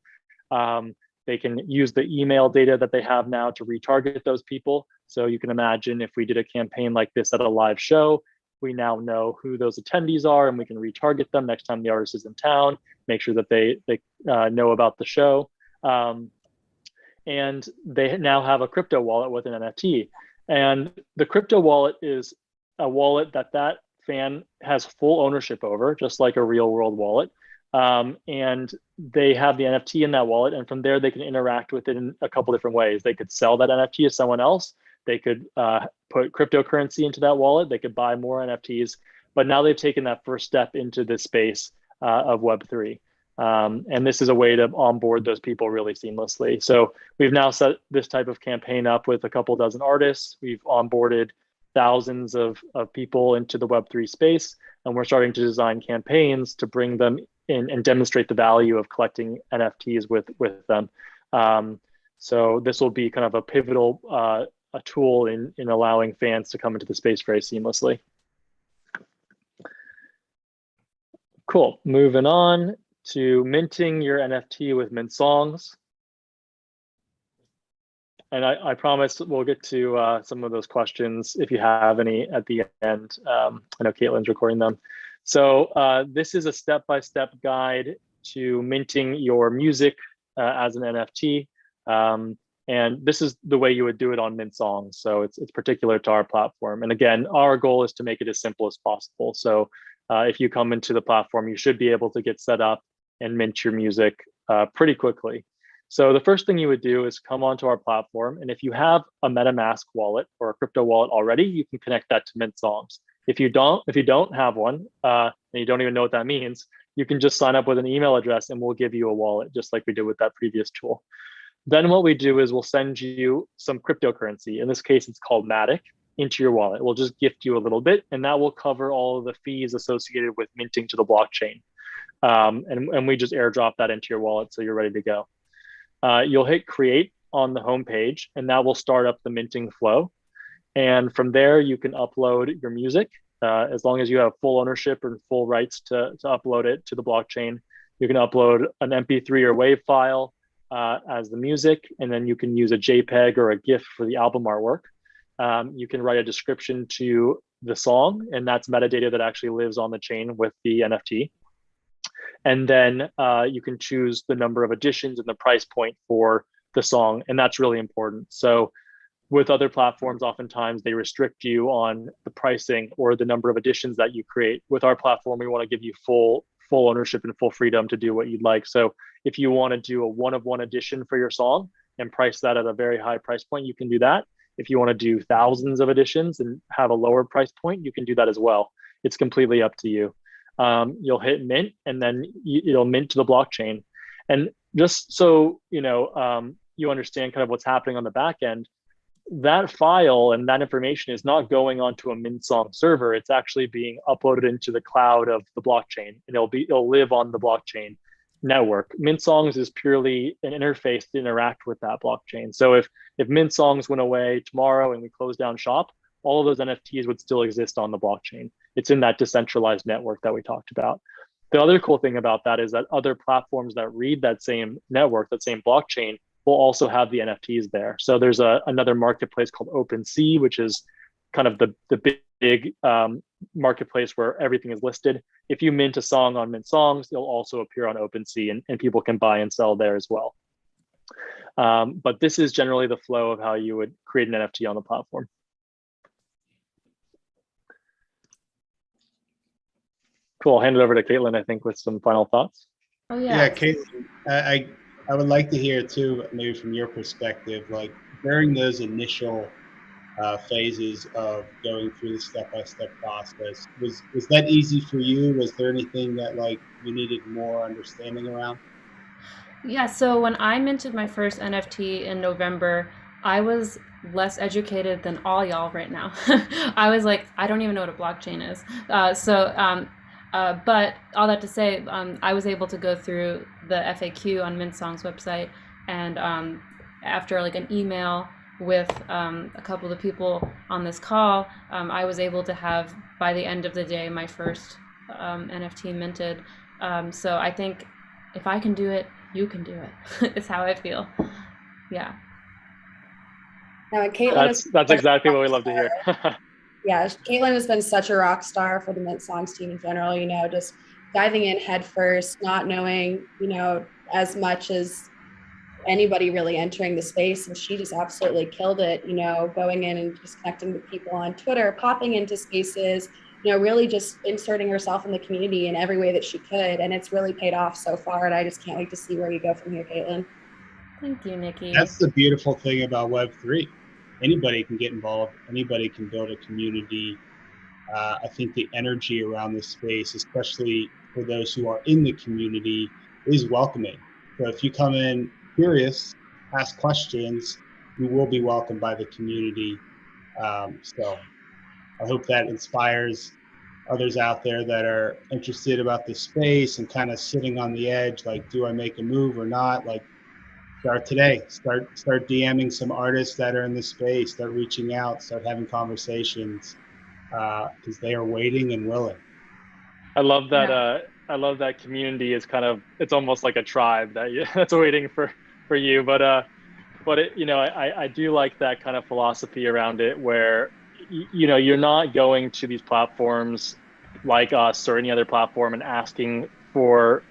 They can use the email data that they have now to retarget those people. So you can imagine if we did a campaign like this at a live show, we now know who those attendees are and we can retarget them next time the artist is in town, make sure that they know about the show. And they now have a crypto wallet with an NFT. And the crypto wallet is a wallet that fan has full ownership over, just like a real world wallet. And they have the NFT in that wallet. And from there, they can interact with it in a couple different ways. They could sell that NFT to someone else. They could put cryptocurrency into that wallet. They could buy more NFTs. But now they've taken that first step into this space of Web3. And this is a way to onboard those people really seamlessly. So we've now set this type of campaign up with a couple dozen artists. We've onboarded thousands of people into the Web3 space. And we're starting to design campaigns to bring them in and demonstrate the value of collecting NFTs with them. So this will be kind of a pivotal a tool in allowing fans to come into the space very seamlessly. Cool, moving on to minting your NFT with Mint Songs. And I promise we'll get to some of those questions if you have any at the end. I know Kaitlyn's recording them. So this is a step-by-step guide to minting your music as an NFT. And this is the way you would do it on Mint Songs. So it's particular to our platform. And again, our goal is to make it as simple as possible. So if you come into the platform, you should be able to get set up and mint your music pretty quickly. So the first thing you would do is come onto our platform. And if you have a MetaMask wallet or a crypto wallet already, you can connect that to Mint Songs. If you don't have one, and you don't even know what that means, you can just sign up with an email address and we'll give you a wallet, just like we did with that previous tool. Then what we do is we'll send you some cryptocurrency. In this case, it's called Matic, into your wallet. We'll just gift you a little bit, and that will cover all of the fees associated with minting to the blockchain. And we just airdrop that into your wallet so you're ready to go. You'll hit create on the home page, and that will start up the minting flow. And from there, you can upload your music. As long as you have full ownership and full rights to upload it to the blockchain. You can upload an MP3 or WAV file as the music, and then you can use a JPEG or a GIF for the album artwork. You can write a description to the song, and that's metadata that actually lives on the chain with the NFT. And then you can choose the number of editions and the price point for the song, and that's really important. So with other platforms, oftentimes they restrict you on the pricing or the number of editions that you create. With our platform, we want to give you full ownership and full freedom to do what you'd like. So if you want to do a one-of-one edition for your song and price that at a very high price point, you can do that. If you want to do thousands of editions and have a lower price point, you can do that as well. It's completely up to you. You'll hit mint, and then it'll mint to the blockchain. And just so you understand kind of what's happening on the back end, that file and that information is not going onto a Mint Song server. It's actually being uploaded into the cloud of the blockchain, and it'll live on the blockchain network. Mint Songs is purely an interface to interact with that blockchain. So if Mint Songs went away tomorrow and we closed down shop, all of those NFTs would still exist on the blockchain. It's in that decentralized network that we talked about. The other cool thing about that is that other platforms that read that same network, that same blockchain, will also have the NFTs there. So there's another marketplace called OpenSea, which is kind of the big marketplace where everything is listed. If you mint a song on Mint Songs, it'll also appear on OpenSea, and people can buy and sell there as well. But this is generally the flow of how you would create an NFT on the platform. Cool, I'll hand it over to Kaitlyn, I think, with some final thoughts. Oh yeah. Yeah, Kaitlyn, I would like to hear too, maybe from your perspective, like during those initial phases of going through the step-by-step process. Was that easy for you? Was there anything that like you needed more understanding around? Yeah, so when I minted my first NFT in November, I was less educated than all y'all right now. I was like, I don't even know what a blockchain is. But all that to say, I was able to go through the FAQ on Mintsong's website, and after like an email with a couple of the people on this call, I was able to have, by the end of the day, my first NFT minted. So I think if I can do it, you can do it. Is how I feel. Yeah. No, Kaitlyn that's exactly what we love to hear. Yeah, Kaitlyn has been such a rock star for the Mint Songs team in general, you know, just diving in head first, not knowing, you know, as much as anybody really entering the space. And she just absolutely killed it, you know, going in and just connecting with people on Twitter, popping into spaces, you know, really just inserting herself in the community in every way that she could. And it's really paid off so far. And I just can't wait to see where you go from here, Kaitlyn. Thank you, Nikki. That's the beautiful thing about Web3. Anybody can get involved. Anybody can build a community. I think the energy around this space, especially for those who are in the community, is welcoming. So if you come in curious, ask questions, you will be welcomed by the community. So I hope that inspires others out there that are interested about the space and kind of sitting on the edge, like, do I make a move or not? Like, start today. Start DMing some artists that are in the space. Start reaching out. Start having conversations, because they are waiting and willing. I love that. Yeah. I love that community is kind of, it's almost like a tribe that's waiting for you. But it, you know, I do like that kind of philosophy around it, where you know, you're not going to these platforms like us or any other platform and asking for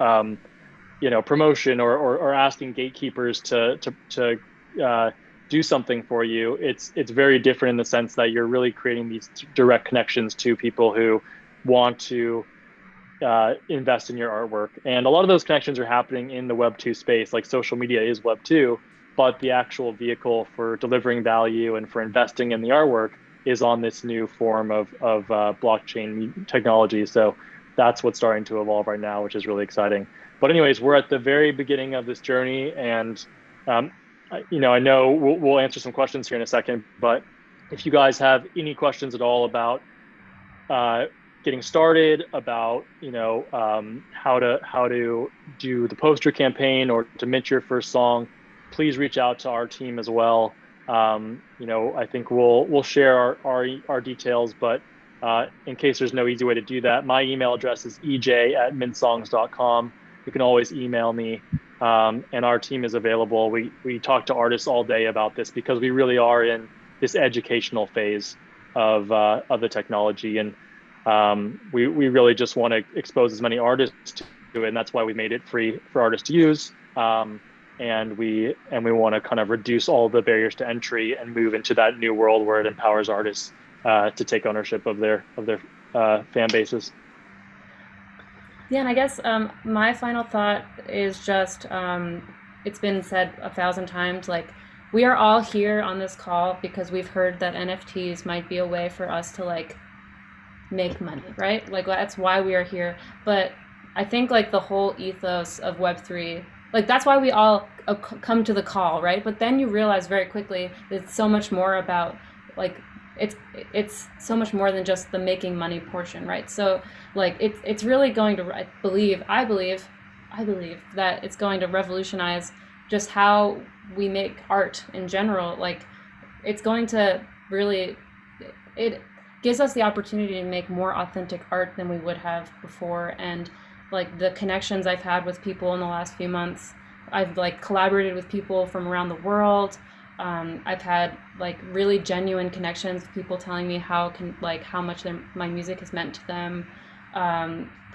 you know, promotion or asking gatekeepers to do something for you. It's very different in the sense that you're really creating these direct connections to people who want to invest in your artwork. And a lot of those connections are happening in the Web2 space. Like, social media is Web2, but the actual vehicle for delivering value and for investing in the artwork is on this new form of blockchain technology. So that's what's starting to evolve right now, which is really exciting. But anyways, we're at the very beginning of this journey, and you know, I know we'll answer some questions here in a second, but if you guys have any questions at all about getting started, about, you know, how to do the poster campaign or to mint your first song, please reach out to our team as well. You know, I think we'll share our details, but in case there's no easy way to do that, my email address is ej@mintsongs.com. You can always email me, and our team is available. We talk to artists all day about this because we really are in this educational phase of the technology, and we really just want to expose as many artists to it, and that's why we made it free for artists to use. And we want to kind of reduce all the barriers to entry and move into that new world where it empowers artists to take ownership of their fan bases. Yeah, and I guess my final thought is just, it's been said 1,000 times, like, we are all here on this call because we've heard that NFTs might be a way for us to like make money, right? Like, that's why we are here. But I think like the whole ethos of Web3, like, that's why we all come to the call, right? But then you realize very quickly that it's so much more about, like, it's so much more than just the making money portion, right? So like, it's really going to, I believe that it's going to revolutionize just how we make art in general. Like, it's going to really, it gives us the opportunity to make more authentic art than we would have before. And like, the connections I've had with people in the last few months, I've like collaborated with people from around the world. I've had like really genuine connections with people telling me how much my music has meant to them.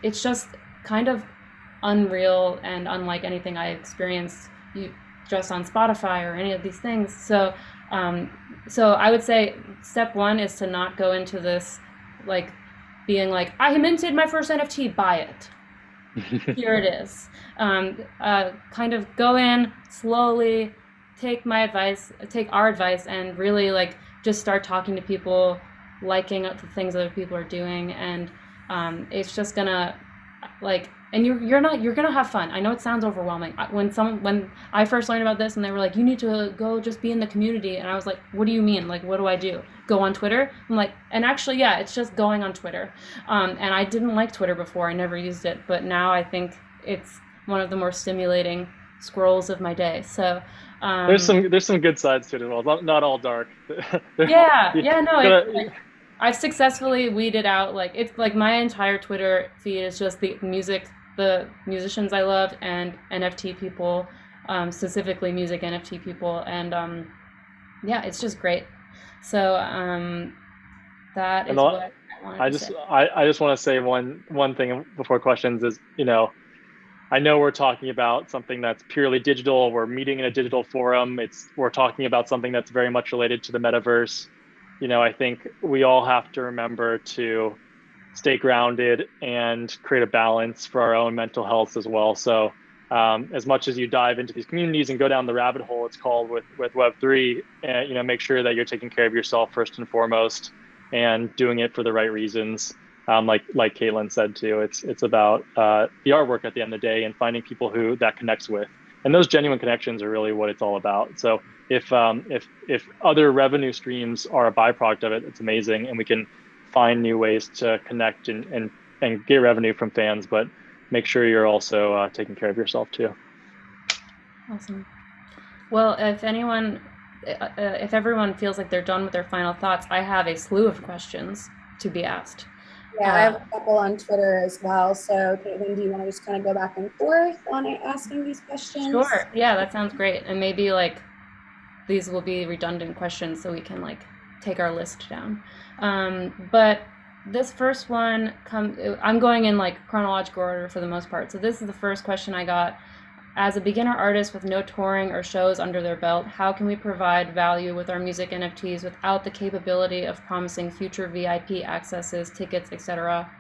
It's just kind of unreal and unlike anything I experienced just on Spotify or any of these things. So I would say step one is to not go into this like being like, I minted my first NFT, buy it. Here it is. Kind of go in slowly, take our advice, and really like just start talking to people, liking the things other people are doing, and it's just gonna like, and you're gonna have fun. I know it sounds overwhelming. When I first learned about this and they were like, you need to go just be in the community, and I was like, what do you mean? Like, what do I do? Go on Twitter? I'm like, and actually, yeah, it's just going on Twitter. And I didn't like Twitter before. I never used it, but now I think it's one of the more stimulating scrolls of my day. So there's some good sides to it as well. Not all dark. no, I've successfully weeded out, like, it's like my entire Twitter feed is just the musicians I love, and NFT people, specifically music NFT people, and yeah, it's just great. So that is what I wanted to say. I just want to say one thing before questions is, I know we're talking about something that's purely digital. We're meeting in a digital forum. We're talking about something that's very much related to the metaverse. I think we all have to remember to stay grounded and create a balance for our own mental health as well. So as much as you dive into these communities and go down the rabbit hole, it's called with Web3, make sure that you're taking care of yourself first and foremost and doing it for the right reasons. Like Kaitlyn said too, it's about the artwork at the end of the day and finding people who that connects with. And those genuine connections are really what it's all about. So if other revenue streams are a byproduct of it, it's amazing, and we can find new ways to connect and get revenue from fans. But make sure you're also taking care of yourself too. Awesome. Well, if everyone feels like they're done with their final thoughts, I have a slew of questions to be asked. Yeah, I have a couple on Twitter as well. So Kaitlyn, do you want to just kind of go back and forth on asking these questions? Sure. Yeah, that sounds great. And maybe like these will be redundant questions so we can like take our list down. But this first one, I'm going in like chronological order for the most part. So this is the first question I got. As a beginner artist with no touring or shows under their belt, how can we provide value with our music NFTs without the capability of promising future VIP accesses, tickets, etc.,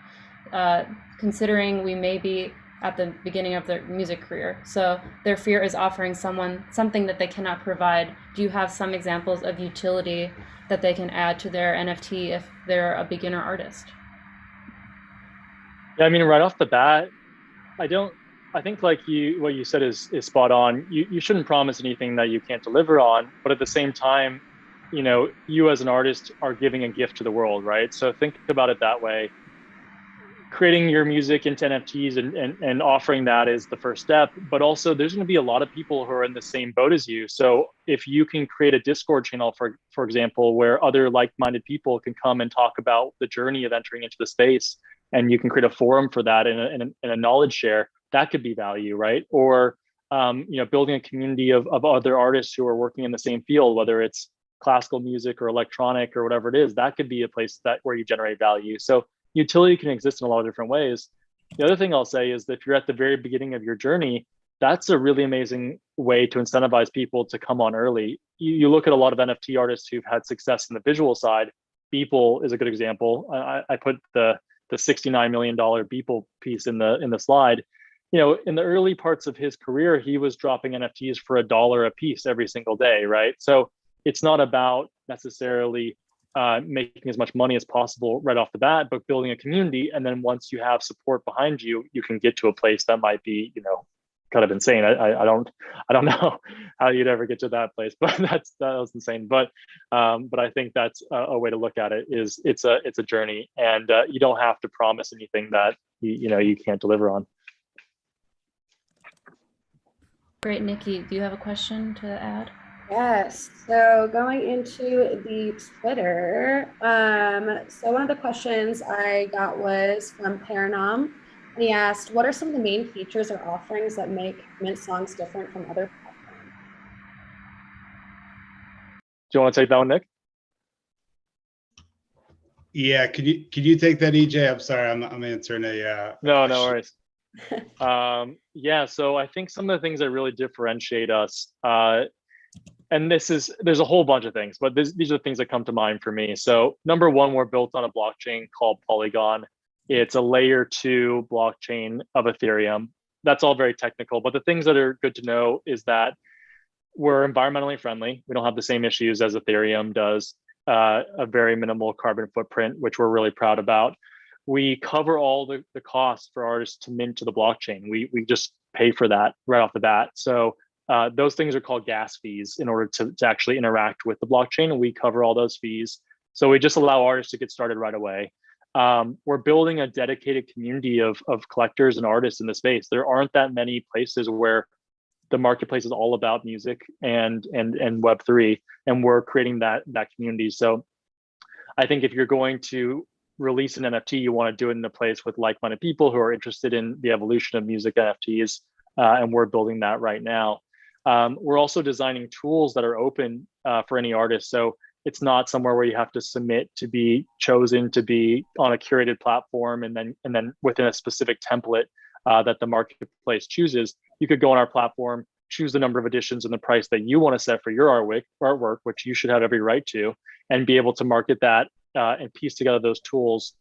considering we may be at the beginning of their music career? So their fear is offering someone something that they cannot provide. Do you have some examples of utility that they can add to their NFT if they're a beginner artist? Yeah, I mean, right off the bat, I think like what you said is spot on. You shouldn't promise anything that you can't deliver on, but at the same time, you as an artist are giving a gift to the world, right? So think about it that way. Creating your music into NFTs and offering that is the first step, but also there's going to be a lot of people who are in the same boat as you. So if you can create a Discord channel, for example, where other like-minded people can come and talk about the journey of entering into the space, and you can create a forum for that and a knowledge share, that could be value, right? Or building a community of other artists who are working in the same field, whether it's classical music or electronic or whatever it is, that could be a place where you generate value. So utility can exist in a lot of different ways. The other thing I'll say is that if you're at the very beginning of your journey, that's a really amazing way to incentivize people to come on early. You look at a lot of NFT artists who've had success in the visual side. Beeple is a good example. I put the $69 million Beeple piece in the slide. In the early parts of his career, he was dropping NFTs for $1 a piece every single day, right? So it's not about necessarily making as much money as possible right off the bat, but building a community. And then once you have support behind you, you can get to a place that might be, kind of insane. I don't know how you'd ever get to that place, but that was insane. But I think that's a way to look at it. Is it's a journey, and you don't have to promise anything that you can't deliver on. Great, Nikki. Do you have a question to add? Yes. So going into the Twitter, so one of the questions I got was from Paranam. And he asked, what are some of the main features or offerings that make Mint Songs different from other platforms? Do you want to take that one, Nick? Yeah, could you take that, EJ? I'm sorry, I'm answering a no worries. Yeah, so I think some of the things that really differentiate us, and there's a whole bunch of things, but these are the things that come to mind for me. So number one, we're built on a blockchain called Polygon. It's a layer 2 blockchain of Ethereum. That's all very technical, but the things that are good to know is that we're environmentally friendly. We don't have the same issues as Ethereum does. a very minimal carbon footprint, which we're really proud about. We cover all the costs for artists to mint to the blockchain. We just pay for that right off the bat. So those things are called gas fees in order to actually interact with the blockchain. We cover all those fees. So we just allow artists to get started right away. We're building a dedicated community of collectors and artists in the space. There aren't that many places where the marketplace is all about music and Web3, and we're creating that community. So I think if you're going to release an NFT, you want to do it in a place with like-minded people who are interested in the evolution of music NFTs, and we're building that right now. We're also designing tools that are open for any artist. So it's not somewhere where you have to submit to be chosen to be on a curated platform, and then within a specific template that the marketplace chooses. You could go on our platform, choose the number of editions and the price that you want to set for your artwork, which you should have every right to, and be able to market that and piece together those tools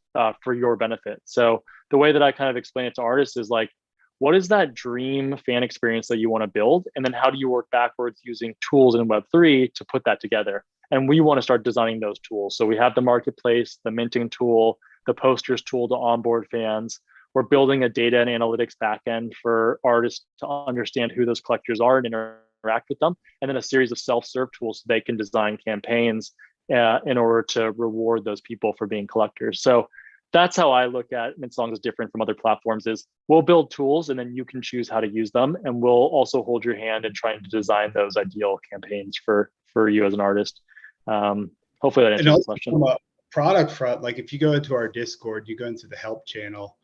for your benefit. So the way that I kind of explain it to artists is like, what is that dream fan experience that you want to build? And then how do you work backwards using tools in Web3 to put that together? And we want to start designing those tools. So we have the marketplace, the minting tool, the posters tool to onboard fans. We're building a data and analytics backend for artists to understand who those collectors are and interact with them. And then a series of self-serve tools so they can design campaigns in order to reward those people for being collectors. So that's how I look at Mint Songs is different from other platforms is we'll build tools and then you can choose how to use them. And we'll also hold your hand in trying to design those ideal campaigns for you as an artist. Hopefully that answers the question. From a product front, like if you go into our Discord, you go into the help channel,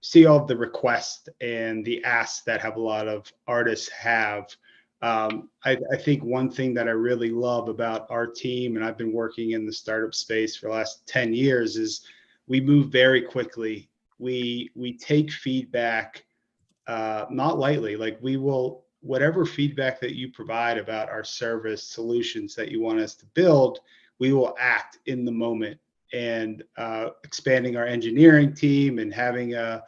see all of the requests and the asks that have a lot of artists have. I think one thing that I really love about our team, and I've been working in the startup space for the last 10 years, is we move very quickly. We take feedback not lightly. Like we will, whatever feedback that you provide about our service solutions that you want us to build, we will act in the moment. And expanding our engineering team and having a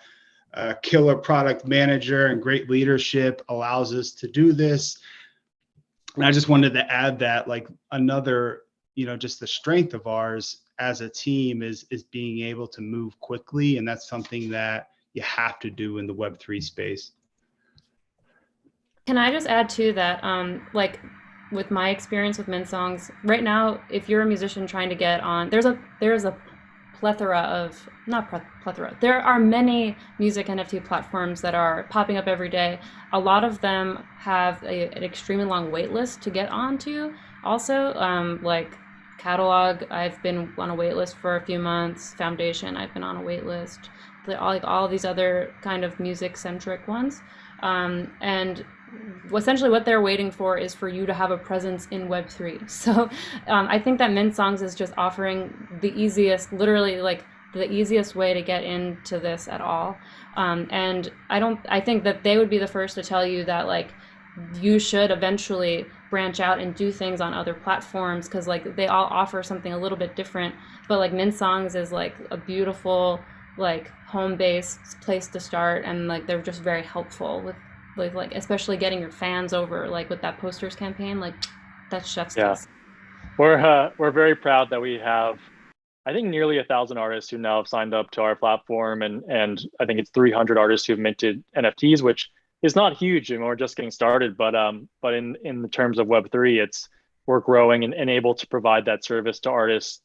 killer product manager and great leadership allows us to do this. And I just wanted to add that, like, another, just the strength of ours as a team is being able to move quickly. And that's something that you have to do in the Web3 space. Can I just add to that, like with my experience with Mint Songs, right now, if you're a musician trying to get on, there's a plethora of, not plethora, there are many music NFT platforms that are popping up every day. A lot of them have an extremely long wait list to get onto. Also, like Catalog, I've been on a wait list for a few months. Foundation, I've been on a wait list. Like all these other kind of music-centric ones. And essentially what they're waiting for is for you to have a presence in Web3. So I think that Mint Songs is just offering the easiest, literally like the easiest way to get into this at all. And I think that they would be the first to tell you that like you should eventually branch out and do things on other platforms, because like they all offer something a little bit different. But like Mint Songs is like a beautiful like home-based place to start, and like they're just very helpful with like especially getting your fans over, like with that posters campaign, like that's chef's kiss. We're very proud that we have, I think, nearly 1,000 artists who now have signed up to our platform, and I think it's 300 artists who've minted NFTs, which is not huge, and we're just getting started. But in the terms of Web3, we're growing and able to provide that service to artists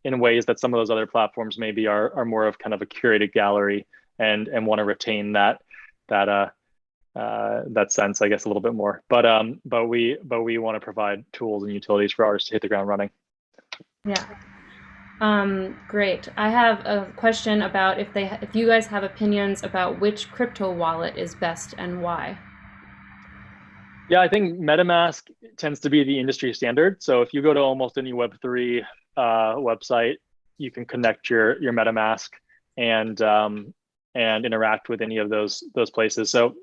in ways that some of those other platforms maybe are more of kind of a curated gallery and want to retain that sense, I guess, a little bit more. But we want to provide tools and utilities for artists to hit the ground running. Yeah. Great. I have a question about if you guys have opinions about which crypto wallet is best and why. Yeah, I think MetaMask tends to be the industry standard. So if you go to almost any Web3 website, you can connect your MetaMask and interact with any of those places. So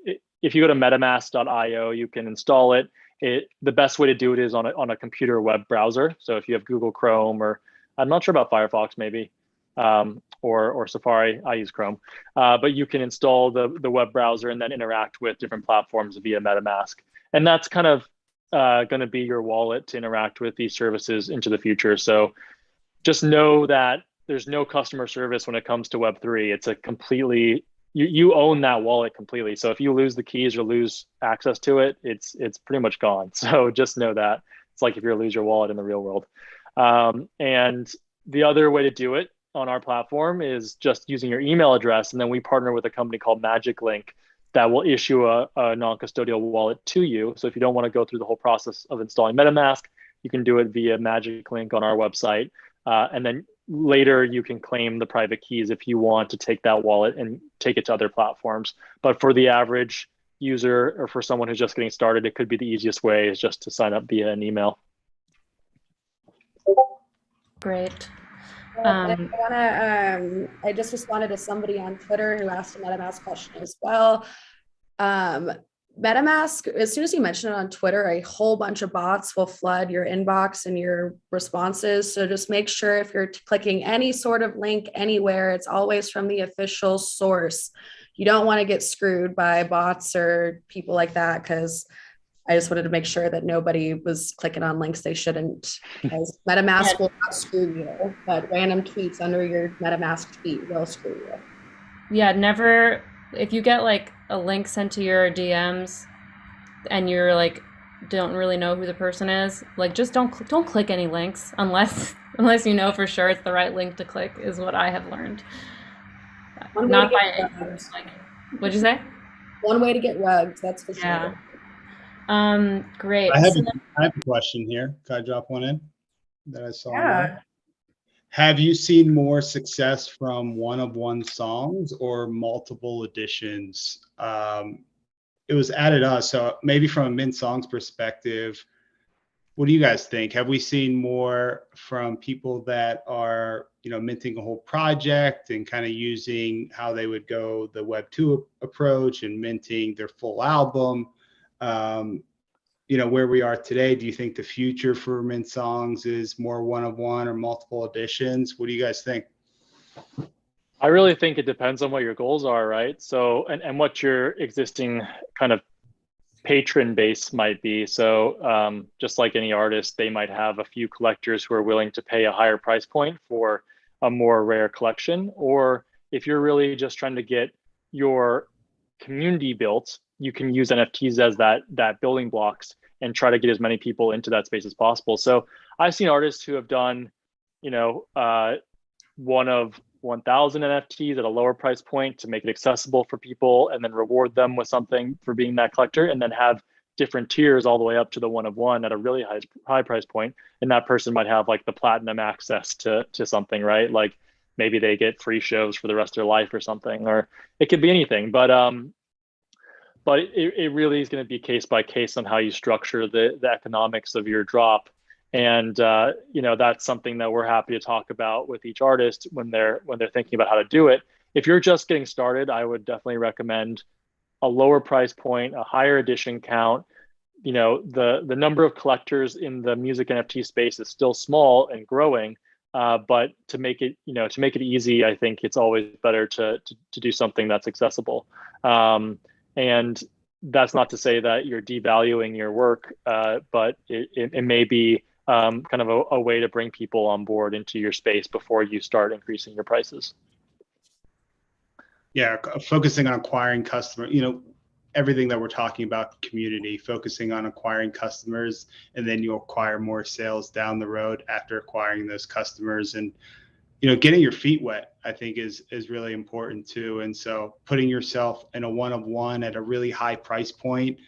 if you go to metamask.io, you can install it. The best way to do it is on a computer web browser. So if you have Google Chrome, or I'm not sure about Firefox maybe, or Safari, I use Chrome. But you can install the web browser and then interact with different platforms via MetaMask. And that's kind of going to be your wallet to interact with these services into the future. So just know that there's no customer service when it comes to Web3. It's a completely, you own that wallet completely. So if you lose the keys or lose access to it, it's pretty much gone. So just know that. It's like if you lose your wallet in the real world. And the other way to do it on our platform is just using your email address. And then we partner with a company called Magic Link that will issue a non-custodial wallet to you. So if you don't want to go through the whole process of installing MetaMask, you can do it via Magic Link on our website. And then later you can claim the private keys if you want to take that wallet and take it to other platforms. But for the average user or for someone who's just getting started, it could be the easiest way is just to sign up via an email. Great. I just responded to somebody on Twitter who asked a MetaMask question as well. MetaMask, as soon as you mention it on Twitter, a whole bunch of bots will flood your inbox and your responses. So just make sure if you're clicking any sort of link anywhere, it's always from the official source. You don't want to get screwed by bots or people like that, because I just wanted to make sure that nobody was clicking on links they shouldn't, because MetaMask will not screw you, but random tweets under your MetaMask tweet will screw you. Yeah, never, if you get like a link sent to your DMs and you're like, don't really know who the person is, like just don't click any links unless you know for sure it's the right link to click, is what I have learned. Not by like, what'd you say? One way to get rugged, that's for sure. Great. I have a question here. Can I drop one in that I saw? Yeah. Have you seen more success from one-of-one songs or multiple editions? It was added us, so maybe from a Mint Songs perspective, what do you guys think? Have we seen more from people that are, minting a whole project and kind of using how they would go the Web 2 approach and minting their full album? Where we are today, do you think the future for Mint Songs is more one-of-one or multiple editions? What do you guys think? I really think it depends on what your goals are, right? So, and what your existing kind of patron base might be. So just like any artist, they might have a few collectors who are willing to pay a higher price point for a more rare collection. Or if you're really just trying to get your community built, you can use NFTs as that building blocks and try to get as many people into that space as possible. So I've seen artists who have done, one of 1,000 NFTs at a lower price point to make it accessible for people, and then reward them with something for being that collector, and then have different tiers all the way up to the one-of-one at a really high price point. And that person might have like the platinum access to something, right? Like maybe they get free shows for the rest of their life or something, or it could be anything. But it really is going to be case by case on how you structure the economics of your drop. And that's something that we're happy to talk about with each artist when they're thinking about how to do it. If you're just getting started, I would definitely recommend a lower price point, a higher edition count. The number of collectors in the music NFT space is still small and growing, but to make it easy, I think it's always better to do something that's accessible. And that's not to say that you're devaluing your work, but it may be kind of a way to bring people on board into your space before you start increasing your prices. Yeah, focusing on acquiring customers, everything that we're talking about, community, focusing on acquiring customers, and then you'll acquire more sales down the road after acquiring those customers. And getting your feet wet, I think is really important too. And so putting yourself in a one-of-one at a really high price point,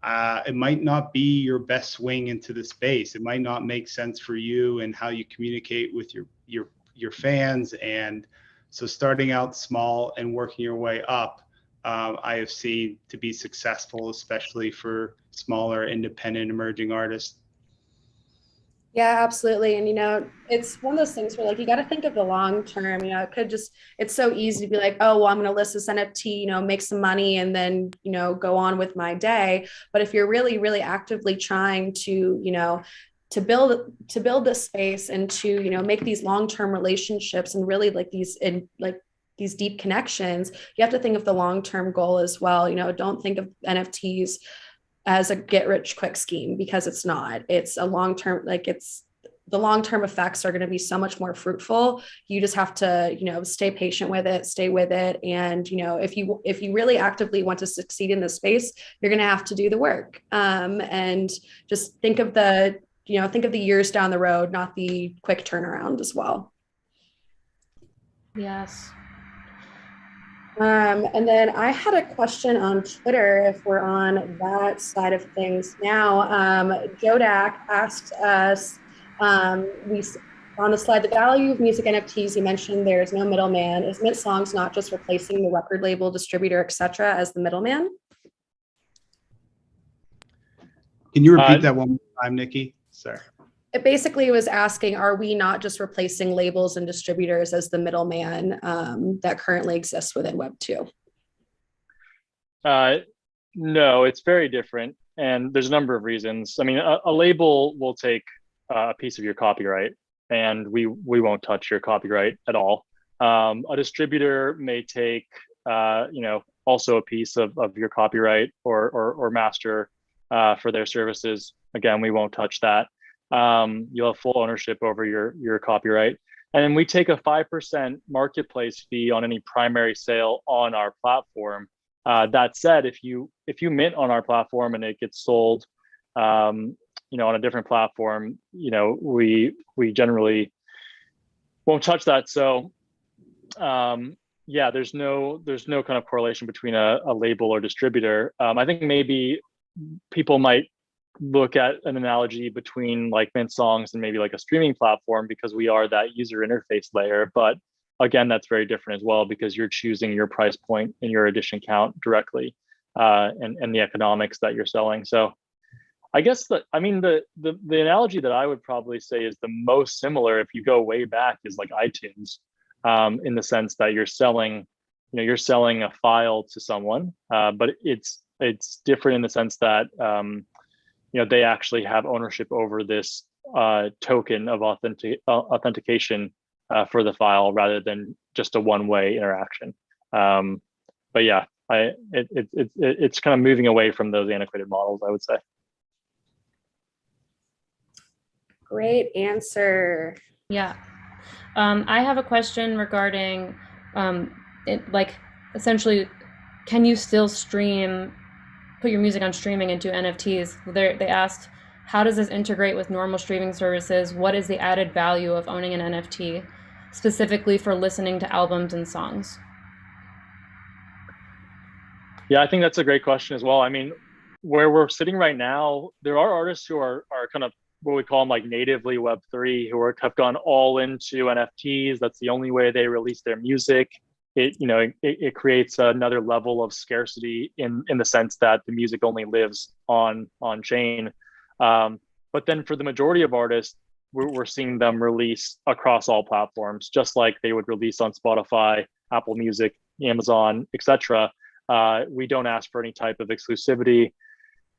it might not be your best swing into the space. It might not make sense for you and how you communicate with your fans. And so starting out small and working your way up, I have seen to be successful, especially for smaller, independent, emerging artists. Yeah, absolutely. And, it's one of those things where like, you got to think of the long term, it's so easy to be like, oh, well, I'm going to list this NFT, make some money and then, go on with my day. But if you're really, really actively trying to, to build this space and to, make these long-term relationships and really like these deep connections, you have to think of the long-term goal as well. Don't think of NFTs as a get rich quick scheme, because it's not. It's a long-term, like the long-term effects are going to be so much more fruitful. You just have to, stay patient with it, stay with it. And, if you really actively want to succeed in this space, you're going to have to do the work. And just think of the years down the road, not the quick turnaround as well. Yes. And then I had a question on Twitter, if we're on that side of things now. Jodak asked us, on the slide, the value of music NFTs, you mentioned there's no middleman. Is Mint Songs not just replacing the record label, distributor, etc., as the middleman? Can you repeat that one more time, Nikki? Sorry. It basically was asking, are we not just replacing labels and distributors as the middleman that currently exists within Web 2? No, it's very different. And there's a number of reasons. I mean, a label will take a piece of your copyright, and we won't touch your copyright at all. A distributor may take, also a piece of your copyright or master for their services. Again, we won't touch that. You'll have full ownership over your copyright. And then we take a 5% marketplace fee on any primary sale on our platform. That said, if you mint on our platform and it gets sold, on a different platform, we generally won't touch that. So, yeah, there's no kind of correlation between a label or distributor. I think maybe people might look at an analogy between like Mint Songs and maybe like a streaming platform, because we are that user interface layer. But again, that's very different as well, because you're choosing your price point and your edition count directly, and the economics that you're selling. So I guess the analogy that I would probably say is the most similar, if you go way back, is like iTunes, in the sense that you're selling a file to someone, but it's different in the sense that they actually have ownership over this token of authentication for the file, rather than just a one-way interaction. But yeah, it's kind of moving away from those antiquated models, I would say. Great answer. Yeah. I have a question regarding essentially, can you still put your music on streaming and do NFTs? They asked, how does this integrate with normal streaming services? What is the added value of owning an NFT, specifically for listening to albums and songs? Yeah, I think that's a great question as well. I mean, where we're sitting right now, there are artists who are kind of what we call them like natively Web3, who have gone all into NFTs. That's the only way they release their music. It creates another level of scarcity in the sense that the music only lives on chain. But then for the majority of artists, we're seeing them release across all platforms, just like they would release on Spotify, Apple Music, Amazon, etc. We don't ask for any type of exclusivity.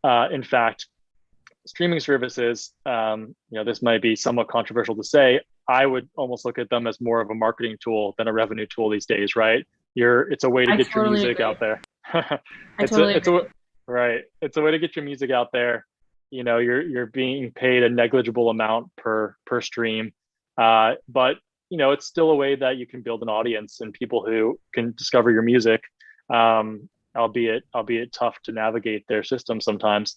In fact, streaming services, this might be somewhat controversial to say, I would almost look at them as more of a marketing tool than a revenue tool these days, right? It's a way to get your music out there. It's a way to get your music out there. You're being paid a negligible amount per stream, but it's still a way that you can build an audience and people who can discover your music, albeit tough to navigate their system sometimes.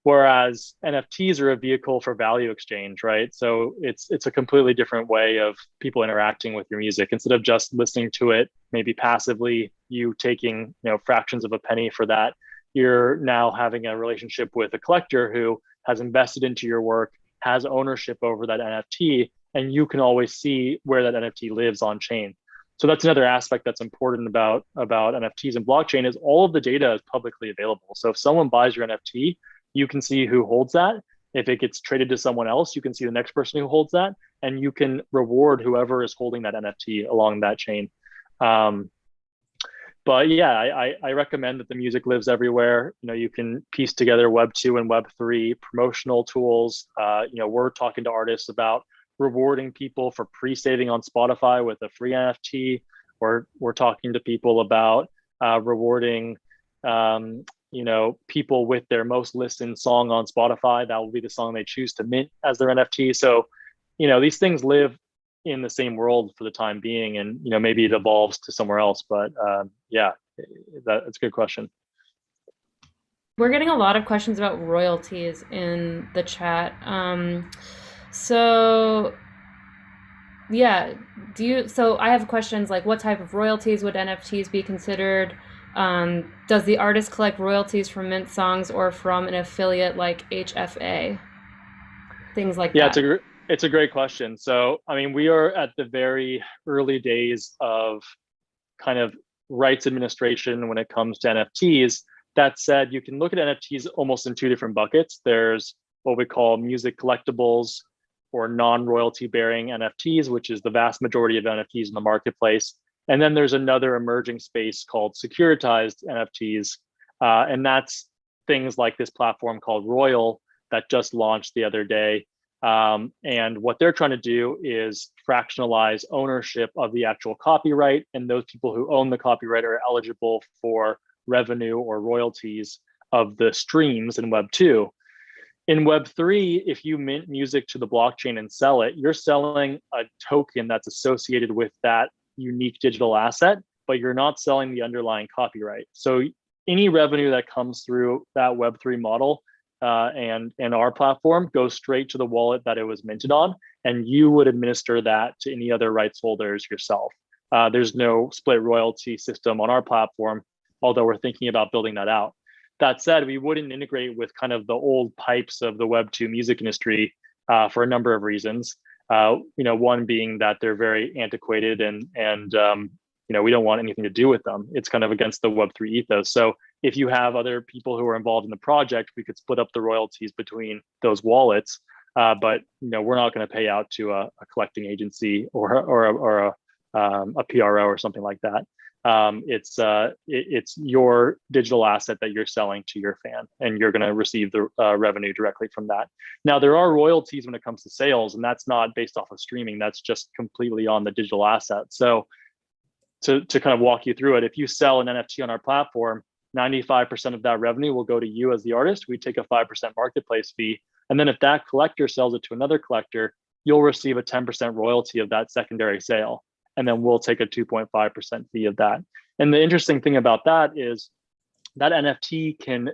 Whereas NFTs are a vehicle for value exchange, right? So it's a completely different way of people interacting with your music. Instead of just listening to it, maybe passively, you taking fractions of a penny for that, you're now having a relationship with a collector who has invested into your work, has ownership over that NFT, and you can always see where that NFT lives on chain. So that's another aspect that's important about NFTs and blockchain, is all of the data is publicly available. So if someone buys your NFT, you can see who holds that. If it gets traded to someone else, you can see the next person who holds that, and you can reward whoever is holding that NFT along that chain. But yeah, I recommend that the music lives everywhere. You can piece together Web 2 and Web 3 promotional tools. We're talking to artists about rewarding people for pre-saving on Spotify with a free NFT. We're talking to people about rewarding people with their most listened song on Spotify, that will be the song they choose to mint as their NFT. So, these things live in the same world for the time being, and maybe it evolves to somewhere else. But yeah, that's a good question. We're getting a lot of questions about royalties in the chat. So yeah, so I have questions like, what type of royalties would NFTs be considered? Does the artist collect royalties from mint songs or from an affiliate like HFA? Things like that. Yeah, it's a great question. So, I mean, we are at the very early days of kind of rights administration when it comes to NFTs. That said, you can look at NFTs almost in two different buckets. There's what we call music collectibles or non-royalty bearing NFTs, which is the vast majority of NFTs in the marketplace. And then there's another emerging space called securitized NFTs. And that's things like this platform called Royal that just launched the other day. And what they're trying to do is fractionalize ownership of the actual copyright, and those people who own the copyright are eligible for revenue or royalties of the streams in Web 2. In Web 3, if you mint music to the blockchain and sell it, you're selling a token that's associated with that unique digital asset, but you're not selling the underlying copyright. So any revenue that comes through that Web 3 model and our platform goes straight to the wallet that it was minted on, and you would administer that to any other rights holders yourself. There's no split royalty system on our platform, although we're thinking about building that out. That said, we wouldn't integrate with kind of the old pipes of the Web 2 music industry for a number of reasons. One being that they're very antiquated and we don't want anything to do with them. It's kind of against the Web 3 ethos. So if you have other people who are involved in the project, we could split up the royalties between those wallets. But we're not going to pay out to a collecting agency or a PRO or something like that. It's your digital asset that you're selling to your fan, and you're going to receive the revenue directly from that. Now, there are royalties when it comes to sales, and that's not based off of streaming. That's just completely on the digital asset. So to kind of walk you through it, if you sell an NFT on our platform, 95% of that revenue will go to you as the artist. We take a 5% marketplace fee. And then if that collector sells it to another collector, you'll receive a 10% royalty of that secondary sale. And then we'll take a 2.5% fee of that. And the interesting thing about that is that NFT can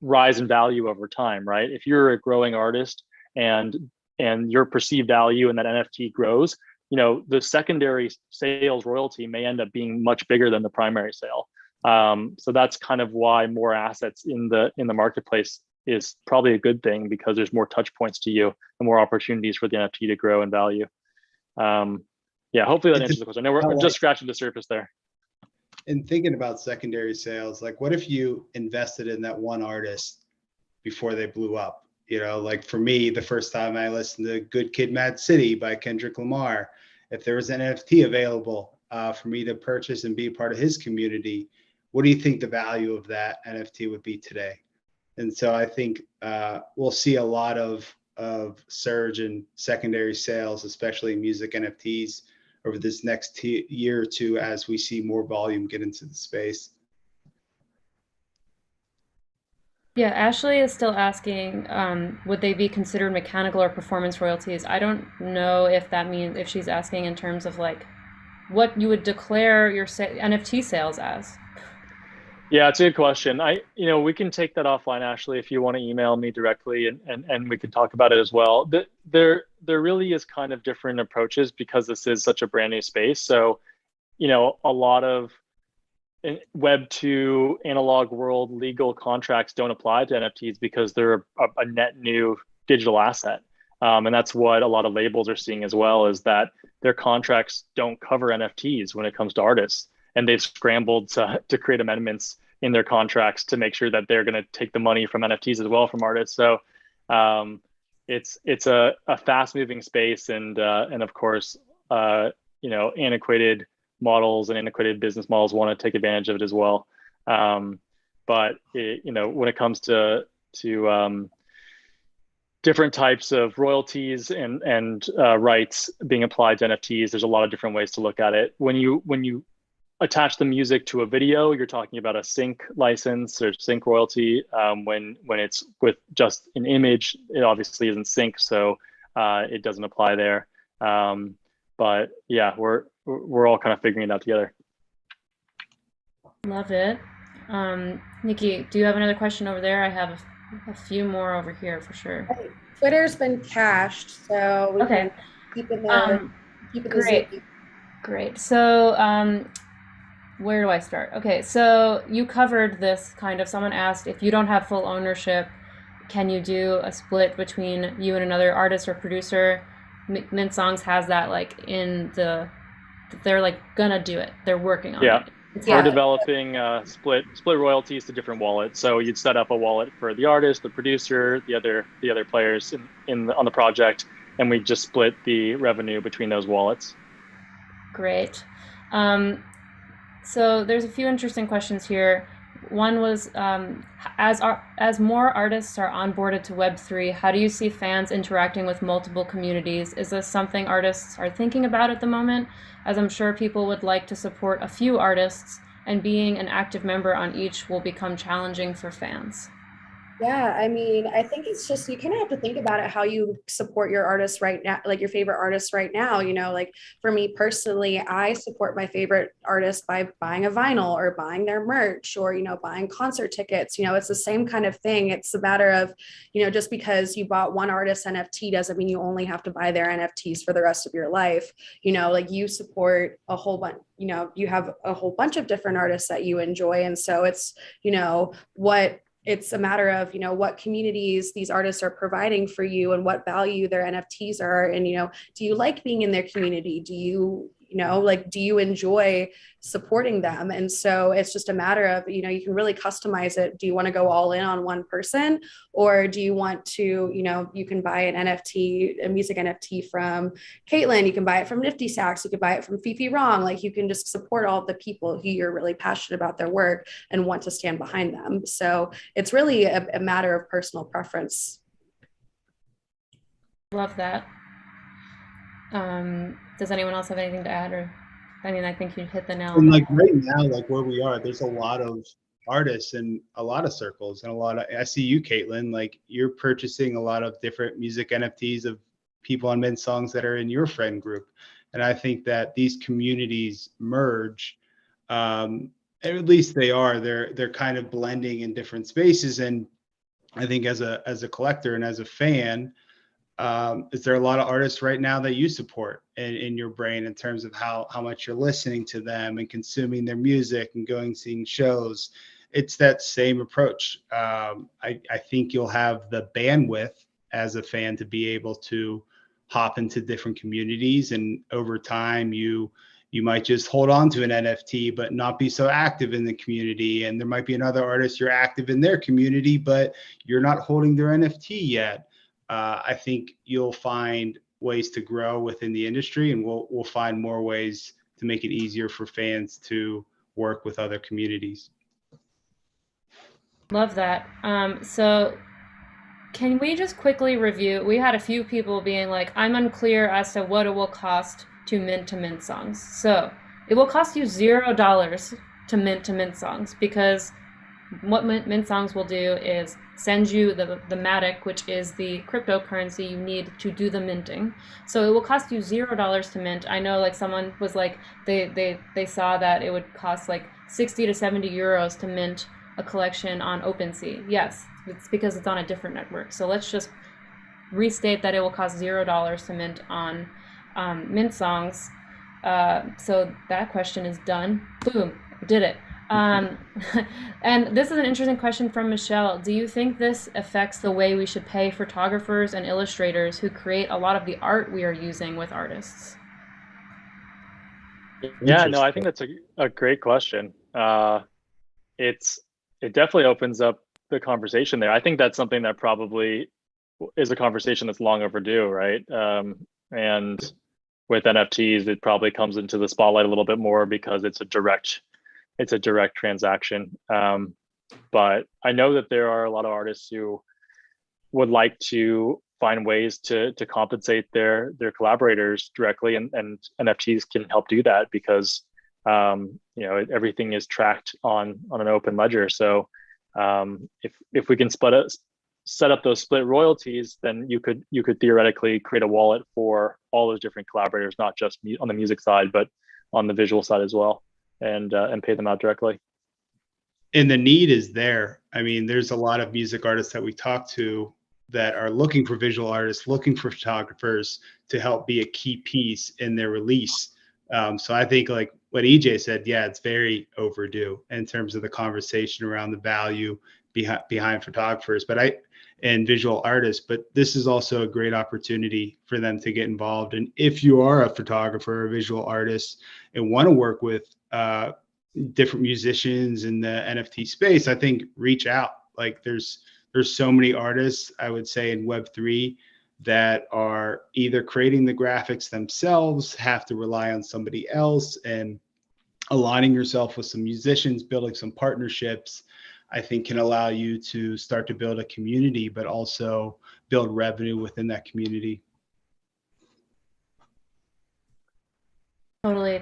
rise in value over time, right? If you're a growing artist and your perceived value in that NFT grows, the secondary sales royalty may end up being much bigger than the primary sale. So that's kind of why more assets in the marketplace is probably a good thing, because there's more touch points to you and more opportunities for the NFT to grow in value. Yeah, hopefully that answers the question. I know we're just scratching the surface there. And thinking about secondary sales, like what if you invested in that one artist before they blew up? Like for me, the first time I listened to Good Kid, Mad City by Kendrick Lamar, if there was an NFT available for me to purchase and be a part of his community, what do you think the value of that NFT would be today? And so I think we'll see a lot of surge in secondary sales, especially music NFTs, over this next year or two as we see more volume get into the space. Yeah, Ashley is still asking, would they be considered mechanical or performance royalties? I don't know if that means, if she's asking in terms of like what you would declare your NFT sales as. Yeah, it's a good question. We can take that offline, Ashley, if you want to email me directly, and we can talk about it as well. There really is kind of different approaches because this is such a brand new space. So, a lot of Web 2 analog world legal contracts don't apply to NFTs because they're a net new digital asset. And that's what a lot of labels are seeing as well, is that their contracts don't cover NFTs when it comes to artists. And they've scrambled to create amendments in their contracts to make sure that they're going to take the money from NFTs as well from artists. So it's a fast moving space, and of course, antiquated models and antiquated business models want to take advantage of it as well. But when it comes to different types of royalties and rights being applied to NFTs, there's a lot of different ways to look at it. When you attach the music to a video, you're talking about a sync license or sync royalty. When it's with just an image, it obviously isn't sync, so it doesn't apply there. But yeah, we're all kind of figuring it out together. Love it. Nikki, do you have another question over there? I have a few more over here for sure. Twitter's been cached, so we okay. can keep it there. Great. So where do I start? Okay, so you covered this kind of. Someone asked, if you don't have full ownership, can you do a split between you and another artist or producer? Mint Songs has that like in the, they're like gonna do it. They're working on it. We're developing split royalties to different wallets. So you'd set up a wallet for the artist, the producer, the other players on the project, and we just split the revenue between those wallets. Great. So there's a few interesting questions here. One was, as more artists are onboarded to Web3, how do you see fans interacting with multiple communities? Is this something artists are thinking about at the moment? As I'm sure people would like to support a few artists, and being an active member on each will become challenging for fans. Yeah, I mean, I think it's just, you kind of have to think about it how you support your artists right now, like your favorite artists right now. You know, like for me personally, I support my favorite artists by buying a vinyl or buying their merch or, you know, buying concert tickets. You know, it's the same kind of thing. It's a matter of, you know, just because you bought one artist NFT doesn't mean you only have to buy their NFTs for the rest of your life. You know, like you support a whole bunch, you know, you have a whole bunch of different artists that you enjoy. And so it's, you know, it's a matter of, you know, what communities these artists are providing for you and what value their NFTs are. And, you know, do you like being in their community? Do you enjoy supporting them? And so it's just a matter of, you know, you can really customize it. Do you want to go all in on one person, or do you want to, you know, you can buy an NFT, a music NFT from Kaitlyn, you can buy it from Nifty Sacks, you can buy it from Fifi Wrong. Like you can just support all the people who you're really passionate about their work and want to stand behind them. So it's really a matter of personal preference. Love that. Does anyone else have anything to add? Or, I mean, I think you hit the nail. And like right now, like where we are, there's a lot of artists and a lot of circles and I see you, Kaitlyn, like you're purchasing a lot of different music NFTs of people on Mint Songs that are in your friend group. And I think that these communities merge, at least they're kind of blending in different spaces. And I think as a collector and as a fan, is there a lot of artists right now that you support in your brain in terms of how much you're listening to them and consuming their music and going seeing shows? It's that same approach. I think you'll have the bandwidth as a fan to be able to hop into different communities, and over time you might just hold on to an NFT but not be so active in the community, and there might be another artist you're active in their community but you're not holding their NFT yet. I think you'll find ways to grow within the industry, and we'll find more ways to make it easier for fans to work with other communities. Love that. So can we just quickly review? We had a few people being like, I'm unclear as to what it will cost to Mint Songs. So it will cost you $0 to Mint Songs, because what Mint Songs will do is send you the Matic, which is the cryptocurrency you need to do the minting. So it will cost you $0 to mint. I know like someone was like, they saw that it would cost like 60 to 70 euros to mint a collection on OpenSea. Yes, it's because it's on a different network. So let's just restate that it will cost $0 to mint on Mint Songs. So that question is done. Boom, did it. And this is an interesting question from Michelle. Do you think this affects the way we should pay photographers and illustrators who create a lot of the art we are using with artists? Yeah, no, I think that's a great question. It definitely opens up the conversation there. I think that's something that probably is a conversation that's long overdue, right? And with NFTs, it probably comes into the spotlight a little bit more because it's a direct transaction. But I know that there are a lot of artists who would like to find ways to compensate their collaborators directly, and NFTs can help do that, because everything is tracked on an open ledger. So if we can set up those split royalties, then you could theoretically create a wallet for all those different collaborators, not just on the music side, but on the visual side as well, and pay them out directly. And the need is there. I mean, there's a lot of music artists that we talk to that are looking for visual artists, looking for photographers to help be a key piece in their release. So I think like what EJ said, yeah, it's very overdue in terms of the conversation around the value behind photographers, and visual artists. But this is also a great opportunity for them to get involved. And if you are a photographer or visual artist and want to work with different musicians in the NFT space, I think reach out. Like there's so many artists, I would say, in Web3 that are either creating the graphics themselves, have to rely on somebody else, and aligning yourself with some musicians, building some partnerships, I think can allow you to start to build a community, but also build revenue within that community. Totally.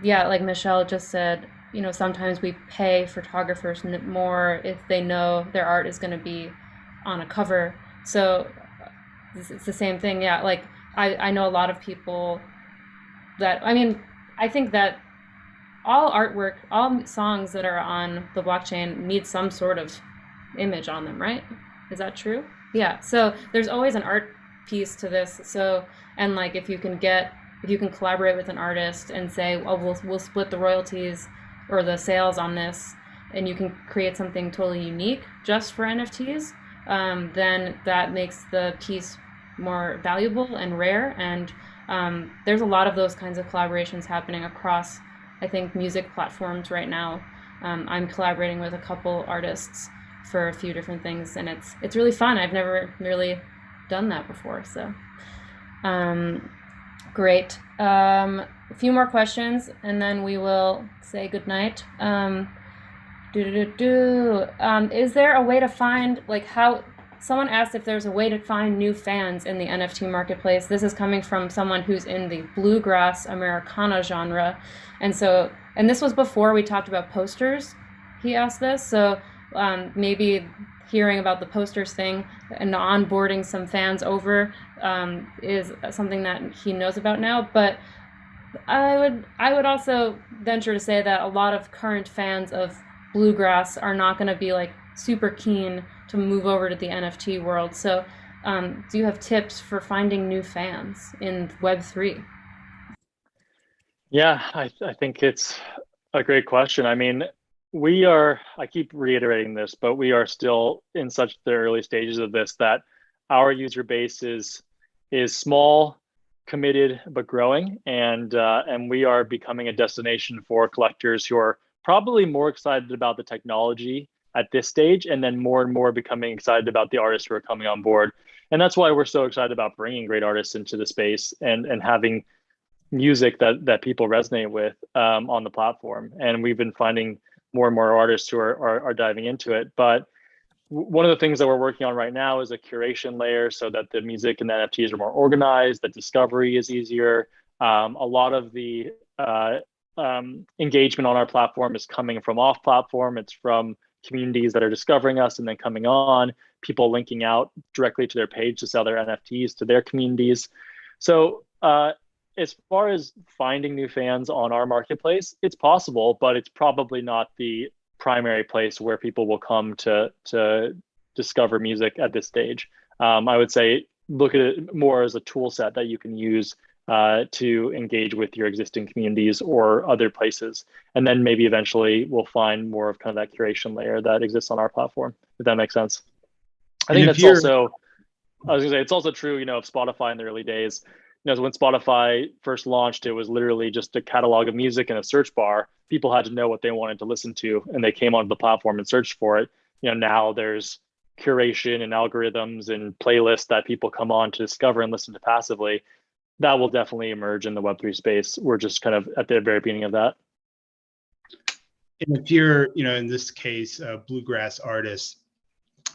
Yeah, like Michelle just said, sometimes we pay photographers more if they know their art is going to be on a cover. So it's the same thing. Yeah, like I know a lot of people that, I think that all artwork, all songs that are on the blockchain need some sort of image on them, right? Is that true? Yeah. So there's always an art piece to this. So, and like if you can collaborate with an artist and say, oh, we'll split the royalties or the sales on this, and you can create something totally unique just for NFTs, then that makes the piece more valuable and rare. And there's a lot of those kinds of collaborations happening across, I think, music platforms right now. I'm collaborating with a couple artists for a few different things, and it's really fun. I've never really done that before, so great. A few more questions, and then we will say goodnight. Is there a way to find, someone asked if there's a way to find new fans in the NFT marketplace. This is coming from someone who's in the bluegrass Americana genre. And this was before we talked about posters. He asked this. So maybe hearing about the posters thing and onboarding some fans over is something that he knows about now. But I would also venture to say that a lot of current fans of bluegrass are not going to be super keen to move over to the NFT world. So do you have tips for finding new fans in Web3? Yeah, I think it's a great question. I keep reiterating this, but we are still in such the early stages of this that our user base is small, committed, but growing. And we are becoming a destination for collectors who are probably more excited about the technology at this stage, and then more and more becoming excited about the artists who are coming on board. And that's why we're so excited about bringing great artists into the space and having music that people resonate with on the platform. And we've been finding more and more artists who are diving into it. But one of the things that we're working on right now is a curation layer so that the music and the NFTs are more organized, that discovery is easier. A lot of the engagement on our platform is coming from off platform. It's from communities that are discovering us and then coming on, people linking out directly to their page to sell their NFTs to their communities. So as far as finding new fans on our marketplace, it's possible, but it's probably not the primary place where people will come to discover music at this stage. I would say look at it more as a tool set that you can use to engage with your existing communities or other places. And then maybe eventually we'll find more of kind of that curation layer that exists on our platform, if that makes sense. I think that's also, I was gonna say, it's also true, of Spotify in the early days. So when Spotify first launched, it was literally just a catalog of music and a search bar. People had to know what they wanted to listen to, and they came onto the platform and searched for it. Now there's curation and algorithms and playlists that people come on to discover and listen to passively. That will definitely emerge in the Web3 space. We're just kind of at the very beginning of that. And if you're, in this case, a bluegrass artist,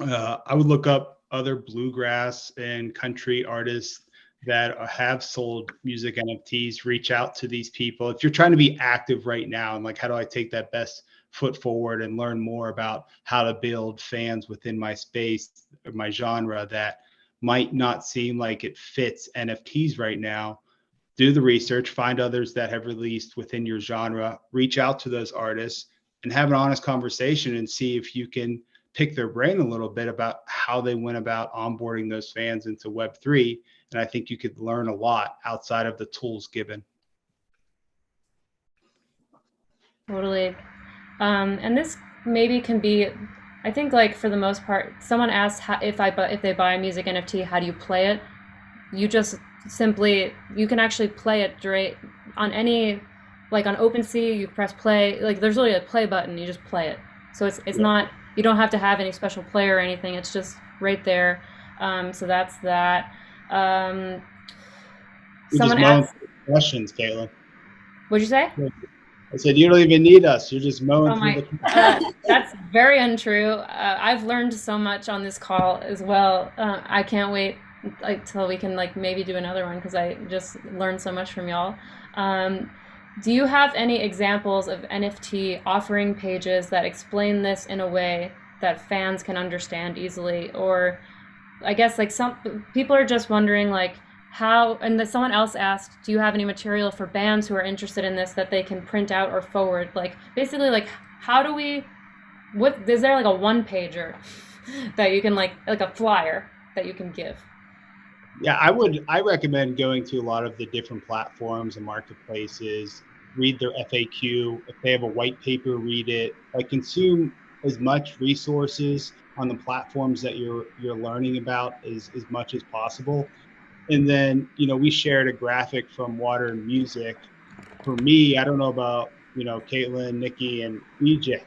I would look up other bluegrass and country artists that have sold music NFTs, reach out to these people. If you're trying to be active right now and like, how do I take that best foot forward and learn more about how to build fans within my space, or my genre that might not seem like it fits NFTs right now, do the research, find others that have released within your genre, reach out to those artists and have an honest conversation and see if you can pick their brain a little bit about how they went about onboarding those fans into Web3. And I think you could learn a lot outside of the tools given. Totally. And this maybe can be, I think, like, for the most part, someone asks if they buy a music NFT, how do you play it? You just simply, you can actually play it direct on any, like on OpenSea, you press play, like there's really a play button, you just play it. So it's not, you don't have to have any special player or anything, it's just right there. So that's that. Someone asked questions, Kaitlyn. What'd you say? I said, you don't even need us. You're just mowing through the that's very untrue. I've learned so much on this call as well. I can't wait till we can like maybe do another one, because I just learned so much from y'all. Do you have any examples of NFT offering pages that explain this in a way that fans can understand easily? Or I guess like some people are just wondering like how, and then someone else asked, do you have any material for bands who are interested in this that they can print out or forward? Like basically like how do we, what, is there like a one pager that you can like a flyer that you can give? Yeah, I recommend going to a lot of the different platforms and marketplaces, read their FAQ. If they have a white paper, read it. Like consume as much resources on the platforms that you're learning about as much as possible. And then, you know, we shared a graphic from Water and Music. For me, I don't know about, you know, Kaitlyn, Nikki, and EJ,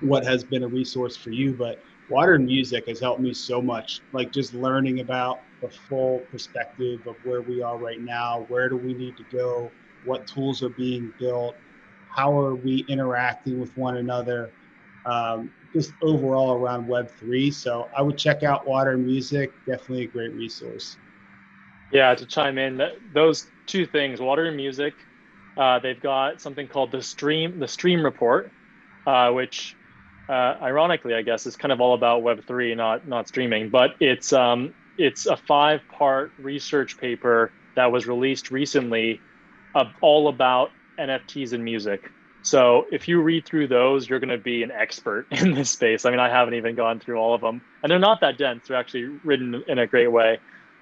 what has been a resource for you, but Water and Music has helped me so much, like just learning about the full perspective of where we are right now, where do we need to go, what tools are being built, how are we interacting with one another, just overall around Web3. So I would check out Water and Music, definitely a great resource. Yeah, to chime in, those two things, Water and Music, they've got something called the Stream Report, which ironically, I guess, is kind of all about Web3, not streaming. But it's a 5-part research paper that was released recently, all about NFTs and music. So if you read through those, you're going to be an expert in this space. I mean, I haven't even gone through all of them, and they're not that dense. They're actually written in a great way.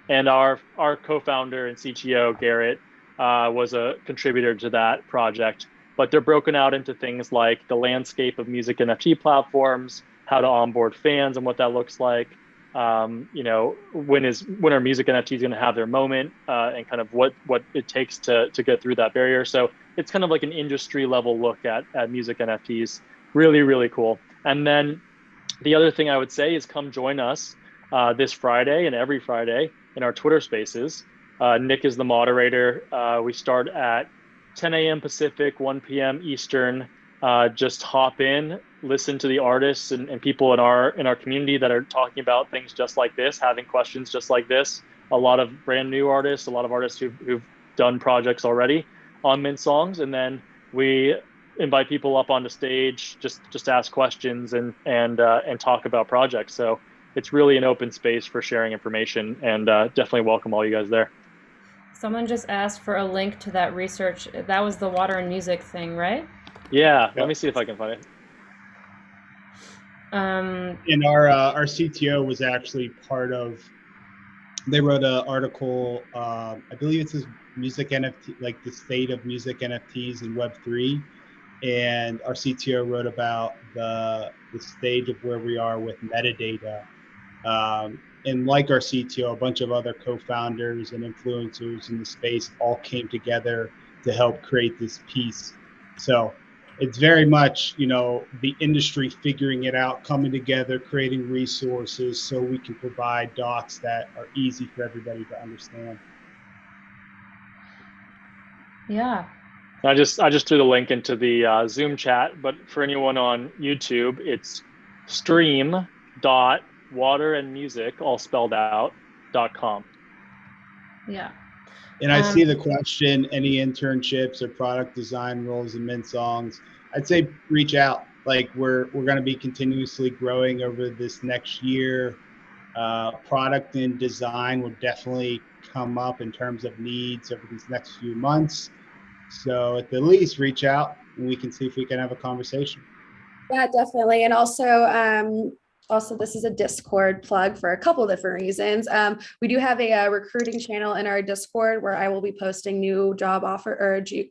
And our co-founder and CTO, Garrett, was a contributor to that project. But they're broken out into things like the landscape of music NFT platforms, how to onboard fans and what that looks like. You know, when are music NFTs going to have their moment, and kind of what it takes to get through that barrier. So it's kind of like an industry level look at music NFTs. Really, really cool. And then the other thing I would say is come join us this Friday and every Friday in our Twitter spaces. Nick is the moderator. We start at 10 a.m. Pacific, 1 p.m. Eastern. Just hop in, listen to the artists and people in our community that are talking about things just like this, having questions just like this. A lot of brand new artists, a lot of artists who've done projects already on Mint Songs, and then we invite people up on the stage, just ask questions and talk about projects. So it's really an open space for sharing information, and definitely welcome all you guys there. Someone just asked for a link to that research. That was the Water and Music thing, right? Yeah, let me see if I can find it. And our CTO was actually part of, they wrote an article, I believe it says music NFT, like the state of music NFTs in Web3. And our CTO wrote about the stage of where we are with metadata. And like our CTO, a bunch of other co-founders and influencers in the space all came together to help create this piece. So it's very much, you know, the industry figuring it out, coming together, creating resources so we can provide docs that are easy for everybody to understand. Yeah. I just threw the link into the Zoom chat, but for anyone on YouTube, it's stream.waterandmusic, all spelled out, .com. Yeah. And I see the question, any internships or product design roles in Mint Songs? I'd say reach out. Like we're going to be continuously growing over this next year. Product and design will definitely come up in terms of needs over these next few months. So at the least, reach out and we can see if we can have a conversation. Yeah, definitely. And also, this is a Discord plug for a couple different reasons. We do have a recruiting channel in our Discord where I will be posting new job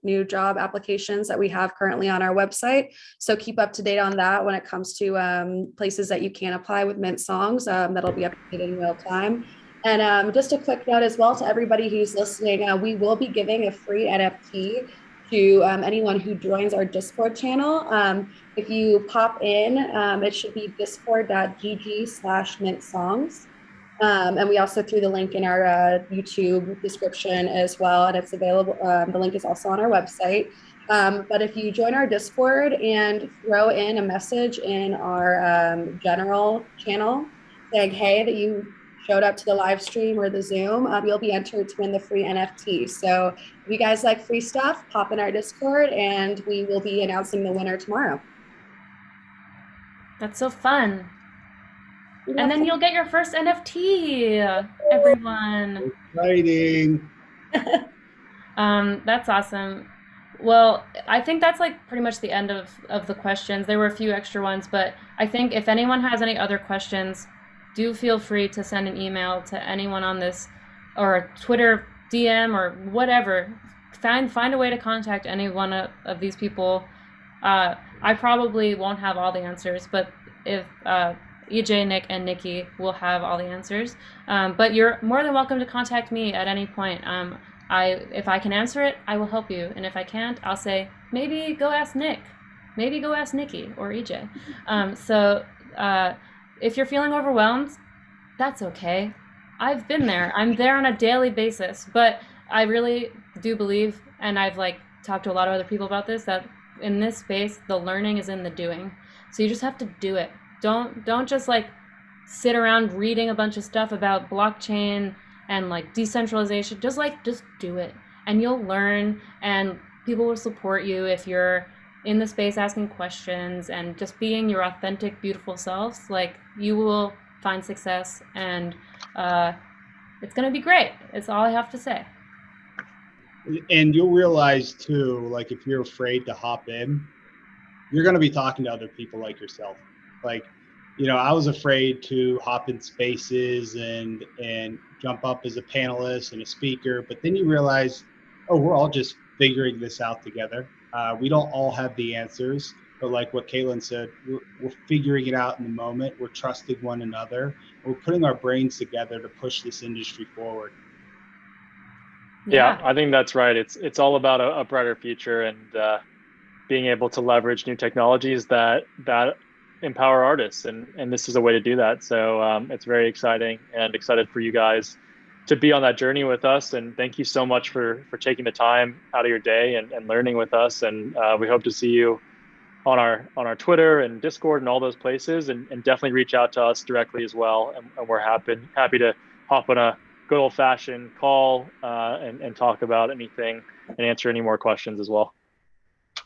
new job applications that we have currently on our website. So keep up to date on that when it comes to places that you can apply with Mint Songs. That'll be updated in real time. And just a quick note as well to everybody who's listening, we will be giving a free NFT to anyone who joins our Discord channel. If you pop in, it should be discord.gg/mintsongs. And we also threw the link in our YouTube description as well, and it's available. The link is also on our website. But if you join our Discord and throw in a message in our general channel saying, hey, that you showed up to the live stream or the Zoom, you'll be entered to win the free NFT. So if you guys like free stuff, pop in our Discord and we will be announcing the winner tomorrow. That's so fun. And then you'll get your first NFT, everyone. Exciting. That's awesome. Well, I think that's like pretty much the end of the questions. There were a few extra ones, but I think if anyone has any other questions, do feel free to send an email to anyone on this, or a Twitter DM or whatever. Find a way to contact any one of these people. I probably won't have all the answers, but if EJ, Nick, and Nikki will have all the answers. But you're more than welcome to contact me at any point. If I can answer it, I will help you. And if I can't, I'll say, maybe go ask Nick. Maybe go ask Nikki or EJ. If you're feeling overwhelmed, that's okay. I've been there. I'm there on a daily basis. But I really do believe, and I've talked to a lot of other people about this, that in this space, the learning is in the doing. So you just have to do it. Don't just sit around reading a bunch of stuff about blockchain and decentralization. Just do it, and you'll learn, and people will support you if you're in the space asking questions and just being your authentic, beautiful selves. You will find success, and it's gonna be great. It's all I have to say. And you'll realize too, if you're afraid to hop in, you're gonna be talking to other people like yourself. I was afraid to hop in spaces and jump up as a panelist and a speaker, but then you realize, oh, we're all just figuring this out together. We don't all have the answers, but like what Kaitlyn said, we're figuring it out in the moment. We're trusting one another. We're putting our brains together to push this industry forward. Yeah, I think that's right. It's all about a brighter future and being able to leverage new technologies that empower artists, and this is a way to do that. So it's very exciting, and excited for you guys to be on that journey with us. And thank you so much for taking the time out of your day and learning with us. And we hope to see you on our Twitter and Discord and all those places, and definitely reach out to us directly as well. And we're happy to hop on a good old fashioned call and talk about anything and answer any more questions as well.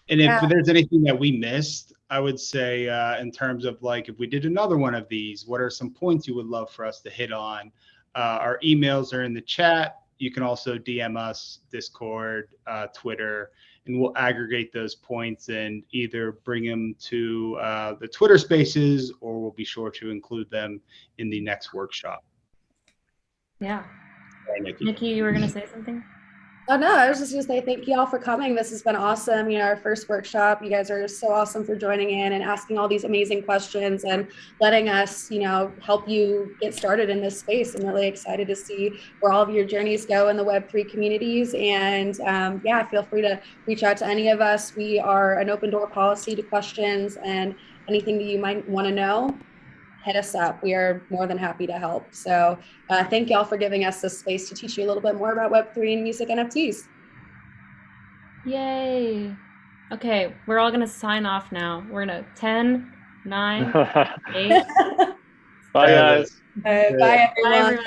And if there's anything that we missed, I would say in terms of if we did another one of these, what are some points you would love for us to hit on? Our emails are in the chat. You can also DM us, Discord, Twitter, and we'll aggregate those points and either bring them to the Twitter spaces, or we'll be sure to include them in the next workshop. Yeah. Right, Nikki, you were going to say something? Oh, no, I was just going to say thank you all for coming. This has been awesome. Our first workshop, you guys are so awesome for joining in and asking all these amazing questions and letting us, help you get started in this space. I'm really excited to see where all of your journeys go in the Web3 communities. And feel free to reach out to any of us. We are an open door policy to questions, and anything that you might want to know, hit us up. We are more than happy to help. So thank y'all for giving us this space to teach you a little bit more about Web3 and music NFTs. Yay. Okay, we're all gonna sign off now. We're gonna 10, 9, 8. Bye guys. Bye everyone.